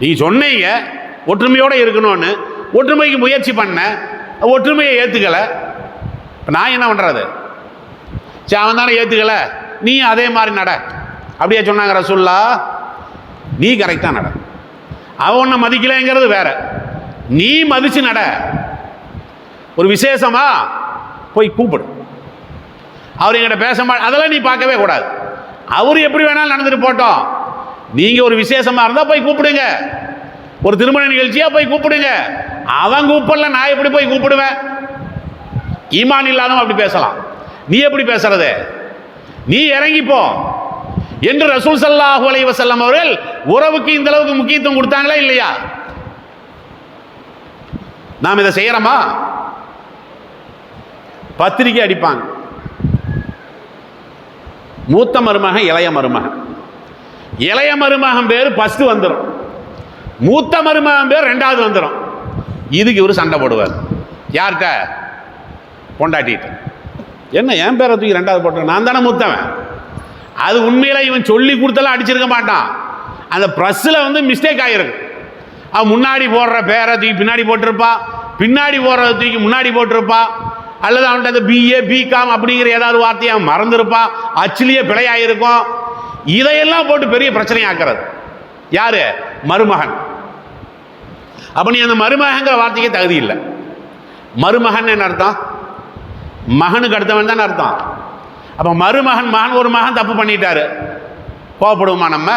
நீ சொன்னீங்க ஒற்றுமையோடு இருக்கணும்னு, ஒற்றுமைக்கு முயற்சி பண்ண, ஒற்றுமையை ஏற்றுக்கலை. இப்போ நான் என்ன பண்ணுறது? சரி, அவன் தானே ஏற்றுக்கலை, நீ அதே மாதிரி நட. அப்படியே சொன்னாங்க ரசூலுல்லாஹ். நீ கரெக்டாக நட, அவன் ஒன்றை மதிக்கலைங்கிறது வேற, நீ மதிச்சு நட. ஒரு விசேஷமா போய் கூப்பிடு, அவர் எங்கிட்ட பேச அதெல்லாம் நீ பார்க்கவே கூடாது. அவர் எப்படி வேணாலும் நடந்துட்டு போட்டோம், நீங்கள் ஒரு விசேஷமாக இருந்தால் போய் கூப்பிடுங்க. ஒரு திருமண நிகழ்ச்சியாக போய் கூப்பிடுங்க. அவன் கூப்பிடல, நான் எப்படி போய் கூப்பிடுவேன்? ஈமான் இல்லாதவன் அப்படி பேசலாம், நீ எப்படி பேசுறது? நீ இறங்கிப்போ என்று ரசூல் ஸல்லல்லாஹு அலைஹி வஸல்லம் அவர்கள் உறவுக்கு இந்த அளவுக்கு முக்கியத்துவம் கொடுத்தாங்களா இல்லையா? நாம் இதை செய்யறோமா? பத்திரிக்கை அடிப்பாங்க, மூத்த மருமகன் இளைய மருமகன். இளைய மருமகன் பேர் ஃபர்ஸ்ட் வந்துடும், மூத்த மருமகன் பேர் ரெண்டாவது வந்துடும். இதுக்கு இவர் சண்டை போடுவார். யார்கிட்ட? பொண்டாட்டிட்டு. என்ன என் பேரை தூக்கி ரெண்டாவது போட்டு, நான் தானே மூத்தவன். அது உண்மையில இவன் சொல்லி கொடுத்தலாம் அடிச்சிருக்க மாட்டான். அந்த ப்ரெஸ்ஸில் வந்து மிஸ்டேக் ஆகிருக்கு. அவன் முன்னாடி போடுற பேரை தூக்கி பின்னாடி போட்டிருப்பா, பின்னாடி போடுறத தூக்கி முன்னாடி போட்டிருப்பா, அல்லது அவன்கிட்ட அந்த பிஏ பிகாம் அப்படிங்கிற ஏதாவது வார்த்தையை அவன் மறந்துருப்பா, அச்சிலேயே பிழையாயிருக்கும். இதையெல்லாம் போட்டு பெரிய பிரச்சனையாக்குறது யாரு? மருமகன். அப்ப நீ அந்த மருமகங்கிற வார்த்தைக்கே தகுதி இல்லை. மருமகன் என்ன அர்த்தம்? மகனுக்கு அடுத்தவன் தான் அர்த்தம். அப்ப மருமகன், மகன் ஒரு மகன் தப்பு பண்ணிட்டாரு, கோவப்படுவோமா நம்ம?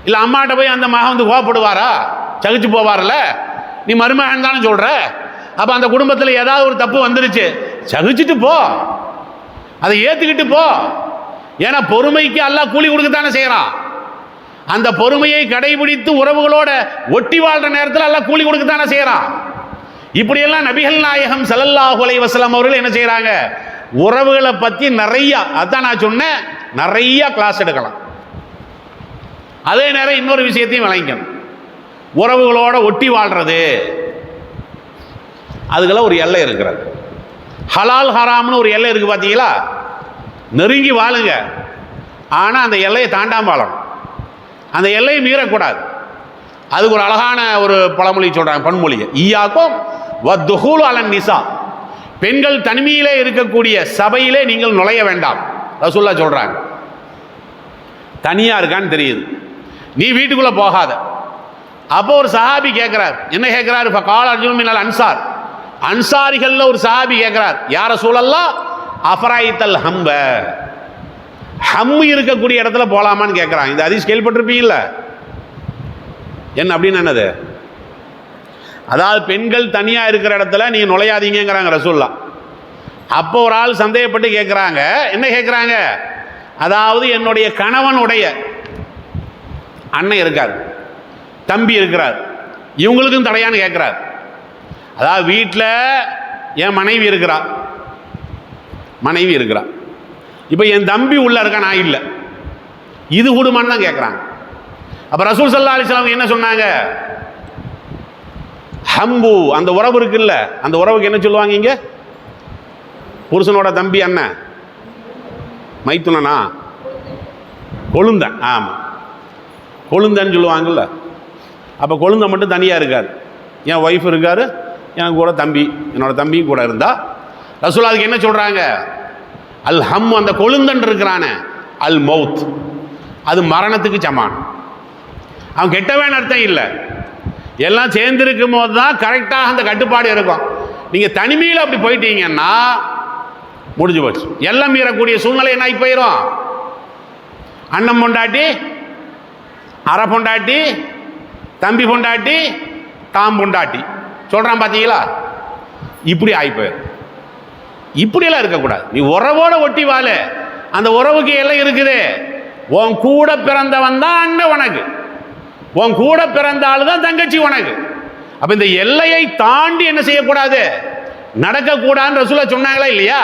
இல்ல அம்மாட்ட போய் அந்த மகன் வந்து கோவப்படுவாரா? சகிச்சு போவார்ல? நீ மருமகன் தானே சொல்ற. அப்ப அந்த குடும்பத்தில் ஏதாவது ஒரு தப்பு வந்துருச்சு, சகிச்சுட்டு போ, அதை ஏத்துக்கிட்டு போ. ஏன்னா பொறுமைக்கு அல்லாஹ் கூலி கொடுக்கத்தானே செய்யறான். அந்த பொறுமையை கடைபிடித்து உறவுகளோட ஒட்டி வாழ்ற நேரத்தில் அல்லாஹ் கூலி கொடுக்கத்தானே செய்யறான். இப்படியெல்லாம் நபிகள் நாயகம் ஸல்லல்லாஹு அலைஹி வஸல்லம் அவர்கள் என்ன செய்யறாங்க? உறவுகளை பத்தி நிறைய, அதான் நான் சொன்னேன், நிறைய கிளாஸ் எடுக்கலாம். அதே நேரம் இன்னொரு விஷயத்தையும் விளங்கிக்கணும். உறவுகளோட ஒட்டி வாழ்றது, அதுக்கெல்லாம் ஒரு எல்லை இருக்கிறது. ஹலால் ஹராம்னு ஒரு எல்லை இருக்கு பார்த்தீங்களா? நெருங்கி வாழுங்க, ஆனால் அந்த எல்லையை தாண்டாம வாழணும். அந்த எல்லையை மீறக்கூடாது. அதுக்கு ஒரு அழகான ஒரு பழமொழி சொல்றாங்க, பன்மொழியை. ஈயாக்கும் வத்துஹூலு அலன் நிசா, பெண்கள் தனிமையிலே இருக்கக்கூடிய சபையிலே நீங்கள் நுழைய வேண்டாம் ரசூலுல்லாஹ் சொல்றாங்க. தனியா இருக்கான்னு தெரியுது, நீ வீட்டுக்குள்ள போகாத. அப்போ ஒரு சஹாபி கேட்கிறார், என்ன கேட்கிறார்? ஃபகால ரஜுலுன் மினல் அன்சார், அன்சாரிகள்ல ஒரு சஹாபி கேட்கிறார், யா ரசூலல்லாஹ் அஃபரைத்தல் ஹம்ப, ஹம்மு இருக்கக்கூடிய இடத்துல போலாமான்னு கேட்கிறான். இந்த ஹதீஸ் கேள்விப்பட்டிருப்பீங்கல்ல? என்ன அப்படின்னு என்னது? அதாவது பெண்கள் தனியா இருக்கிற இடத்துல நீங்க நுழையாதீங்கிறாங்க ரசூலுல்லாஹ். அப்போ ஒரு ஆள் சந்தேகப்பட்டு கேட்கிறாங்க, என்ன கேட்கிறாங்க? அதாவது என்னுடைய கணவனுடைய அண்ணன் இருக்கார், தம்பி இருக்கிறார், இவங்களுக்கும் தடையான்னு கேட்கிறார். அதாவது வீட்டில் என் மனைவி இருக்கிறா, இப்போ என் தம்பி உள்ள இருக்கா, நான் இல்லை, இது கூடுமான்னு தான் கேட்குறாங்க. அப்போ ரசூல் ஸல்லல்லாஹு அலைஹி வஸல்லம் என்ன சொன்னாங்க? ஹம்பு, அந்த உறவு இருக்குல்ல, அந்த உறவுக்கு என்ன சொல்லுவாங்க இங்க? புருஷனோட தம்பி அண்ணன் மைத்துனனா? கொழுந்தன். ஆமாம், கொழுந்தன்னு சொல்லுவாங்கல்ல. அப்போ கொழுந்தன் மட்டும் தனியாக இருக்கார், என் ஒய்ஃப் இருக்கார், எனக்கு கூட தம்பி, என்னோட தம்பி கூட இருந்தா ரசூல் அதுக்கு என்ன சொல்கிறாங்க? அல் ஹம், அந்த கொழுந்தன் இருக்கிறானே, அல் மௌத், அது மரணத்துக்கு சமானம். அவன் கெட்டவன் அர்த்தம் இல்லை, எல்லாம் சேர்ந்துருக்கும் போது தான் கரெக்டாக அந்த கட்டுப்பாடு இருக்கும். நீங்கள் தனிமையில் அப்படி போயிட்டீங்கன்னா முடிஞ்சு போச்சு, எல்லாம் மீறக்கூடிய சூழ்நிலை என்ன ஆகி போயிடும். அண்ணன் பொண்டாட்டி, அரை பொண்டாட்டி, தம்பி பொண்டாட்டி, தாம் பொண்டாட்டி சொல்கிறான் பார்த்தீங்களா? இப்படி ஆகி போயிடும். இப்படியெல்லாம் இருக்கக்கூடாது. நீ உறவோட ஒட்டி வாழ, அந்த உறவுக்கு எல்லாம் இருக்குது. உன் கூட பிறந்தவன் தான் அண்ணன் உனக்கு, உன் கூட பிறந்த ஆளு தான் தங்கச்சி உனக்கு. அப்ப இந்த எல்லையை தாண்டி என்ன செய்யக்கூடாது? நடக்கக்கூடாதுன்னு ரசூலுல்லாஹ் சொன்னாங்களா இல்லையா?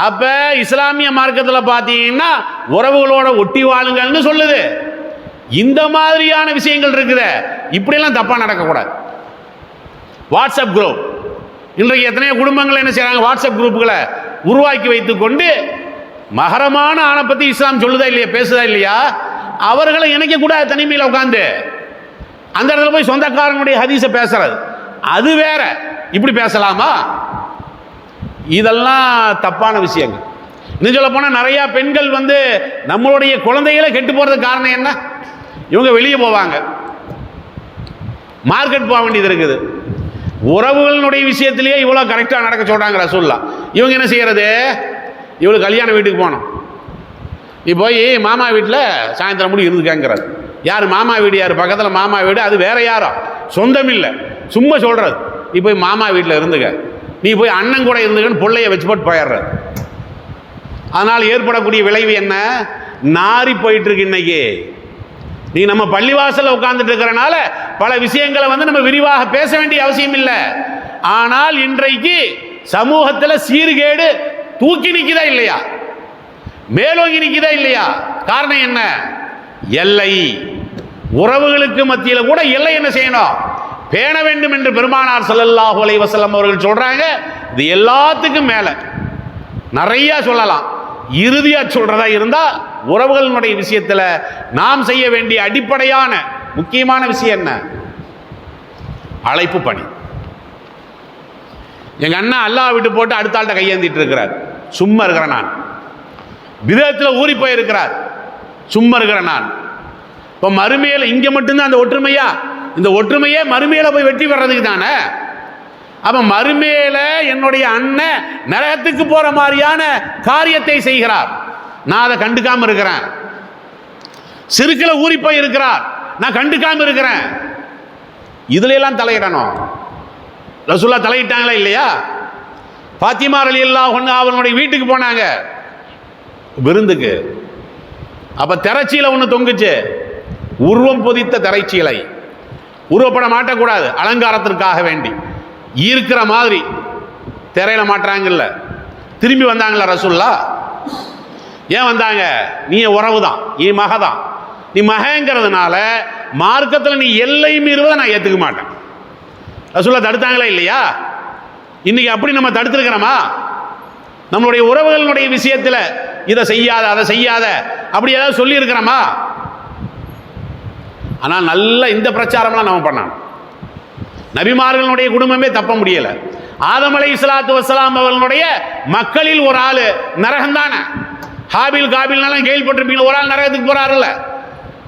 அப்ப இஸ்லாமிய மார்க்கத்தில் பார்த்தீங்கன்னா உறவுகளோட ஒட்டி வாழுங்கள்னு சொல்லுது. இந்த மாதிரியான விஷயங்கள் இருக்குது, இப்படியெல்லாம் தப்பா நடக்கக்கூடாது. வாட்ஸ்அப் குரூப், இன்றைக்கு எத்தனையோ குடும்பங்கள் என்ன செய்யறாங்க? வாட்ஸ்அப் குரூப்புகளை உருவாக்கி வைத்துக் கொண்டு மகரமான ஆணை பத்தி இஸ்லாம் சொல்லுதா இல்லையா, பேசுதா இல்லையா? அவர்களை இணைக்க கூட தனிமையில் உட்காந்து அந்த இடத்துல போய் சொந்தக்காரனுடைய ஹதீஸை பேசுறது அது வேற. இப்படி பேசலாமா? இதெல்லாம் தப்பான விஷயங்கள். இன்னும் சொல்ல போனா நிறைய பெண்கள் வந்து நம்மளுடைய குழந்தைகளை கெட்டு போறதுக்கு காரணம் என்ன? இவங்க வெளியே போவாங்க, மார்க்கெட் போக வேண்டியது இருக்குது, உறவுகளுடைய விஷயத்திலேயே இவ்வளோ கரெக்டாக நடக்க சொல்றாங்க ரசூலுல்லாஹ். இவங்க என்ன செய்யறது? இவளுக்கு கல்யாண வீட்டுக்கு போகணும், நீ போய் மாமா வீட்டில் சாயந்தரம் முடி இருந்துக்கங்கிறது. யார் மாமா வீடு? யார் பக்கத்தில் மாமா வீடு? அது வேற யாரோ, சொந்தம் இல்லை, சும்மா சொல்றது. நீ போய் மாமா வீட்டில் இருந்துக்க, நீ போய் அண்ணன் கூட இருந்துக்கன்னு பிள்ளைய வச்சு போட்டு போயிடுறது. அதனால் ஏற்படக்கூடிய விளைவு என்ன? நாரி போயிட்டு இருக்கு. இன்னைக்கு நீ நம்ம பள்ளிவாசல்ல உட்கார்ந்துட்டு இருக்கிறனால பல விஷயங்களை வந்து நம்ம விரிவாக பேச வேண்டிய அவசியம் இல்லை. ஆனால் இன்றைக்கு சமூகத்தில் சீர்கேடு தூக்கி நிற்குதா இல்லையா? மேலோங்கி நிற்குதா இல்லையா? காரணம் என்ன? எல்லை. உறவுகளுக்கு மத்தியில் கூட எல்லை என்ன செய்யணும்? பேண வேண்டும் என்று பெருமானார் ஸல்லல்லாஹு அலைஹி வஸல்லம் அவர்கள் சொல்றாங்க. இது எல்லாத்துக்கும் மேல நிறைய சொல்லலாம். இறுதியா சொல்றதா இருந்தா உறவுகளினுடைய விஷயத்தில் நாம் செய்ய வேண்டிய அடிப்படையான முக்கியமான விஷயம் என்ன? அழைப்பு பணி. எங்க அண்ணா அல்லாஹ் விட்டு போட்டு அடுத்த ஆள்கிட்ட கையேந்திட்டு இருக்கிறார், சும்மா இருக்கிறேன் நான். விதத்தில் ஊறி போயிருக்கிறார், சும்மா இருக்கிறேன் நான். இப்போ மறுமையில இங்க மட்டும்தான் அந்த ஒற்றுமையா? இந்த ஒற்றுமையே மறுமையில போய் வெற்றி பெறதுக்கு தானே. அப்ப மறுமையில என்னுடைய அண்ணன் நரகத்துக்கு போற மாதிரியான காரியத்தை செய்கிறார், நான் அதை கண்டுக்காம இருக்கிறேன். சிறுக்கில ஊறி போய் இருக்கிறார், நான் கண்டுக்காம இருக்கிறேன். இதுல எல்லாம் தலையிடணும். ரசூலுல்லாஹ் தலையிட்டாங்களா இல்லையா? பாத்திமா ரலியல்லாஹு அன்ஹா அவர்களுடைய வீட்டுக்கு போனாங்க விருந்துக்கு. அப்ப திரைச்சீலை ஒன்று தொங்குச்சு, உருவம் பொதித்த திரைச்சீலை. உருவப்படம் மாட்டக்கூடாது, அலங்காரத்திற்காக வேண்டி ஈர்க்கிற மாதிரி திரையில மாட்டுறாங்கல்ல. திரும்பி வந்தாங்களா ரசூலுல்லாஹ்? ஏன் வந்தாங்க? நீ உறவு தான், நீ மகதான். நீ மகங்கிறதுனால மார்க்கத்தில் நீ எல்லை மீறுவதை நான் ஏற்றுக்க மாட்டேன். ரசூலுல்லாஹ் தடுத்தாங்களா இல்லையா? இன்னைக்கு அப்படி நம்ம தடுத்திருக்கிறோமா? நம்மளுடைய உறவுகளுடைய விஷயத்தில் இதை செய்யாத அதை செய்யாத அப்படி ஏதாவது சொல்லி இருக்கிறோமா? ஆனால் நல்ல இந்த பிரச்சாரம்லாம் நம்ம பண்ணணும். நபிமார்களுடைய குடும்பமே தப்ப முடியல. ஆதம் அலைஹிஸ்ஸலாத்து வஸ்ஸலாம் அவர்களுடைய மக்களில் ஒரு ஆள் நரகம் தானே. ஹாபில் காபில்னாலும் கேள்விப்பட்டிருப்பீங்க. ஒரு ஆள் நரகத்துக்கு போறாருல்ல.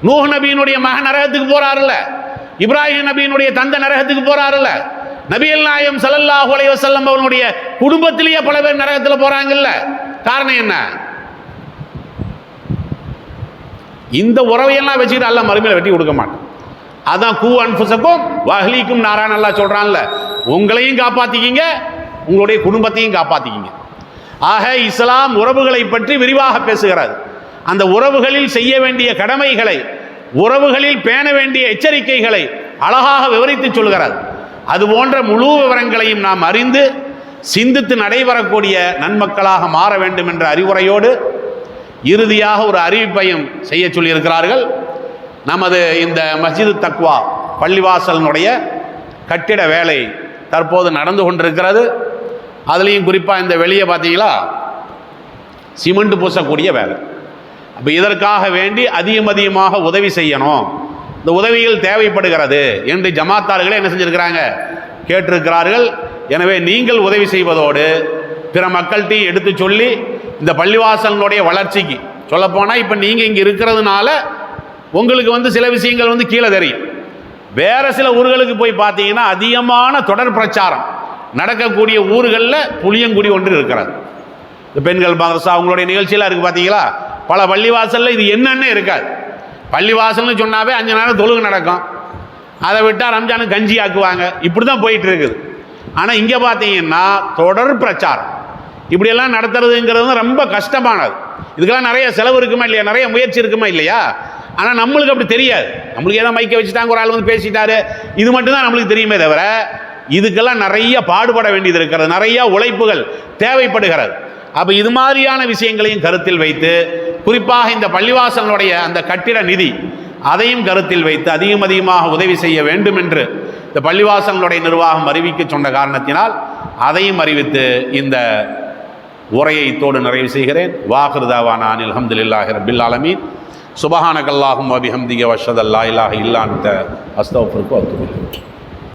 நூஹ் நபியினுடைய மகன் நரகத்துக்கு போறாருல்ல. இப்ராஹிம் நபியினுடைய தந்தை நரகத்துக்கு போறாருல்ல. நபிகள் நாயகம் ஸல்லல்லாஹு அலைஹி வஸல்லம் அவர்களுடைய குடும்பத்திலேயே பல பேர் நரகத்தில் போறாங்கல்ல. காரணம் என்ன? இந்த உறவையெல்லாம் வச்சுக்கிட்டு அல்லாஹ் மறுமையில வெட்டி கொடுக்க மாட்டான். அதான் கூ அன்ஃபுஸக்கும் வஹ்லீக்கும் நாரான் அல்லாஹ் சொல்றான்ல, உங்களையும் காப்பாத்திக்கிங்க, உங்களுடைய குடும்பத்தையும் காப்பாத்திக்கிங்க. ஆக இஸ்லாம் உறவுகளை பற்றி விரிவாக பேசுகிறது. அந்த உறவுகளில் செய்ய வேண்டிய கடமைகளை, உறவுகளில் பேண வேண்டிய எச்சரிக்கைகளை அழகாக விவரித்து சொல்கிறது. அது போன்ற முழு விவரங்களையும் நாம் அறிந்து சிந்தித்து நடைபெறக்கூடிய நன்மக்களாக மாற வேண்டும் என்ற அறிவுரையோடு இறுதியாக ஒரு அறிவிப்பையும் செய்ய சொல்லியிருக்கிறார்கள். நமது இந்த மஸ்ஜிது தக்வா பள்ளிவாசலினுடைய கட்டிட வேலை தற்போது நடந்து கொண்டிருக்கிறது. அதுலேயும் குறிப்பாக இந்த வெளியே பார்த்தீங்களா சிமெண்ட் பூசக்கூடிய வேலை. அப்போ இதற்காக வேண்டி அதிகமாக உதவி செய்யணும், இந்த உதவிகள் தேவைப்படுகிறது என்று ஜமாத்தார்களே என்ன செஞ்சிருக்கிறாங்க, கேட்டிருக்கிறார்கள். எனவே நீங்கள் உதவி செய்வதோடு பிற மக்கள்கிட்டையும் எடுத்து சொல்லி இந்த பள்ளிவாசலினுடைய வளர்ச்சிக்கு சொல்லப்போனால் இப்போ நீங்கள் இங்கே இருக்கிறதுனால உங்களுக்கு சில விஷயங்கள் கீழே தெரியும். வேறு சில ஊர்களுக்கு போய் பார்த்தீங்கன்னா அதிகமான தொடர் பிரச்சாரம் நடக்கக்கூடிய ஊர்களில் புளியங்குடி ஒன்று இருக்கிறது. இந்த பெண்கள் மதரசா அவங்களுடைய நிகழ்ச்சியெல்லாம் இருக்குது பார்த்தீங்களா. பல பள்ளிவாசலில் இது என்னென்ன இருக்காது. பள்ளிவாசல்னு சொன்னாவே 5 நேரம் தொழுகை நடக்கும், அதை விட்டால் ரம்ஜானுக்கு கஞ்சி ஆக்குவாங்க, இப்படி தான் போயிட்டு இருக்குது. ஆனால் இங்கே பார்த்தீங்கன்னா தொடர் பிரச்சாரம் இப்படியெல்லாம் நடத்துறதுங்கிறது ரொம்ப கஷ்டமானது. இதுக்கெல்லாம் நிறைய செலவு இருக்குமா இல்லையா, நிறைய முயற்சி இருக்குமா இல்லையா. ஆனால் நம்மளுக்கு அப்படி தெரியாது. நம்மளுக்கு ஏதோ மைக்க வச்சுட்டாங்க, ஒரு ஆள் பேசிட்டாரு, இது மட்டும்தான் நம்மளுக்கு தெரியுமே தவிர இதுக்கெல்லாம் நிறைய பாடுபட வேண்டியது இருக்கிறது, நிறைய உழைப்புகள் தேவைப்படுகிறது. அப்போ இது மாதிரியான விஷயங்களையும் கருத்தில் வைத்து குறிப்பாக இந்த பள்ளிவாசலுடைய அந்த கட்டிட நிதி அதையும் கருத்தில் வைத்து அதிகமாக உதவி செய்ய வேண்டும் என்று இந்த பள்ளிவாசலுடைய நிர்வாகம் அறிவிக்க சொன்ன காரணத்தினால் அதையும் அறிவித்து இந்த உரையை இத்தோடு நிறைவு செய்கிறேன். வாஹிரு தாவானா அனில் அல்ஹம்துலில்லாஹி ரப்பில் ஆலமீன். சுப்ஹானக அல்லாஹும்ம வபிஹம்திக வஅஷ்ஹது அல்லா இலாஹா இல்லா அன்த அஸ்தக்ஃபிருக வ அத்தூபு இலைக்.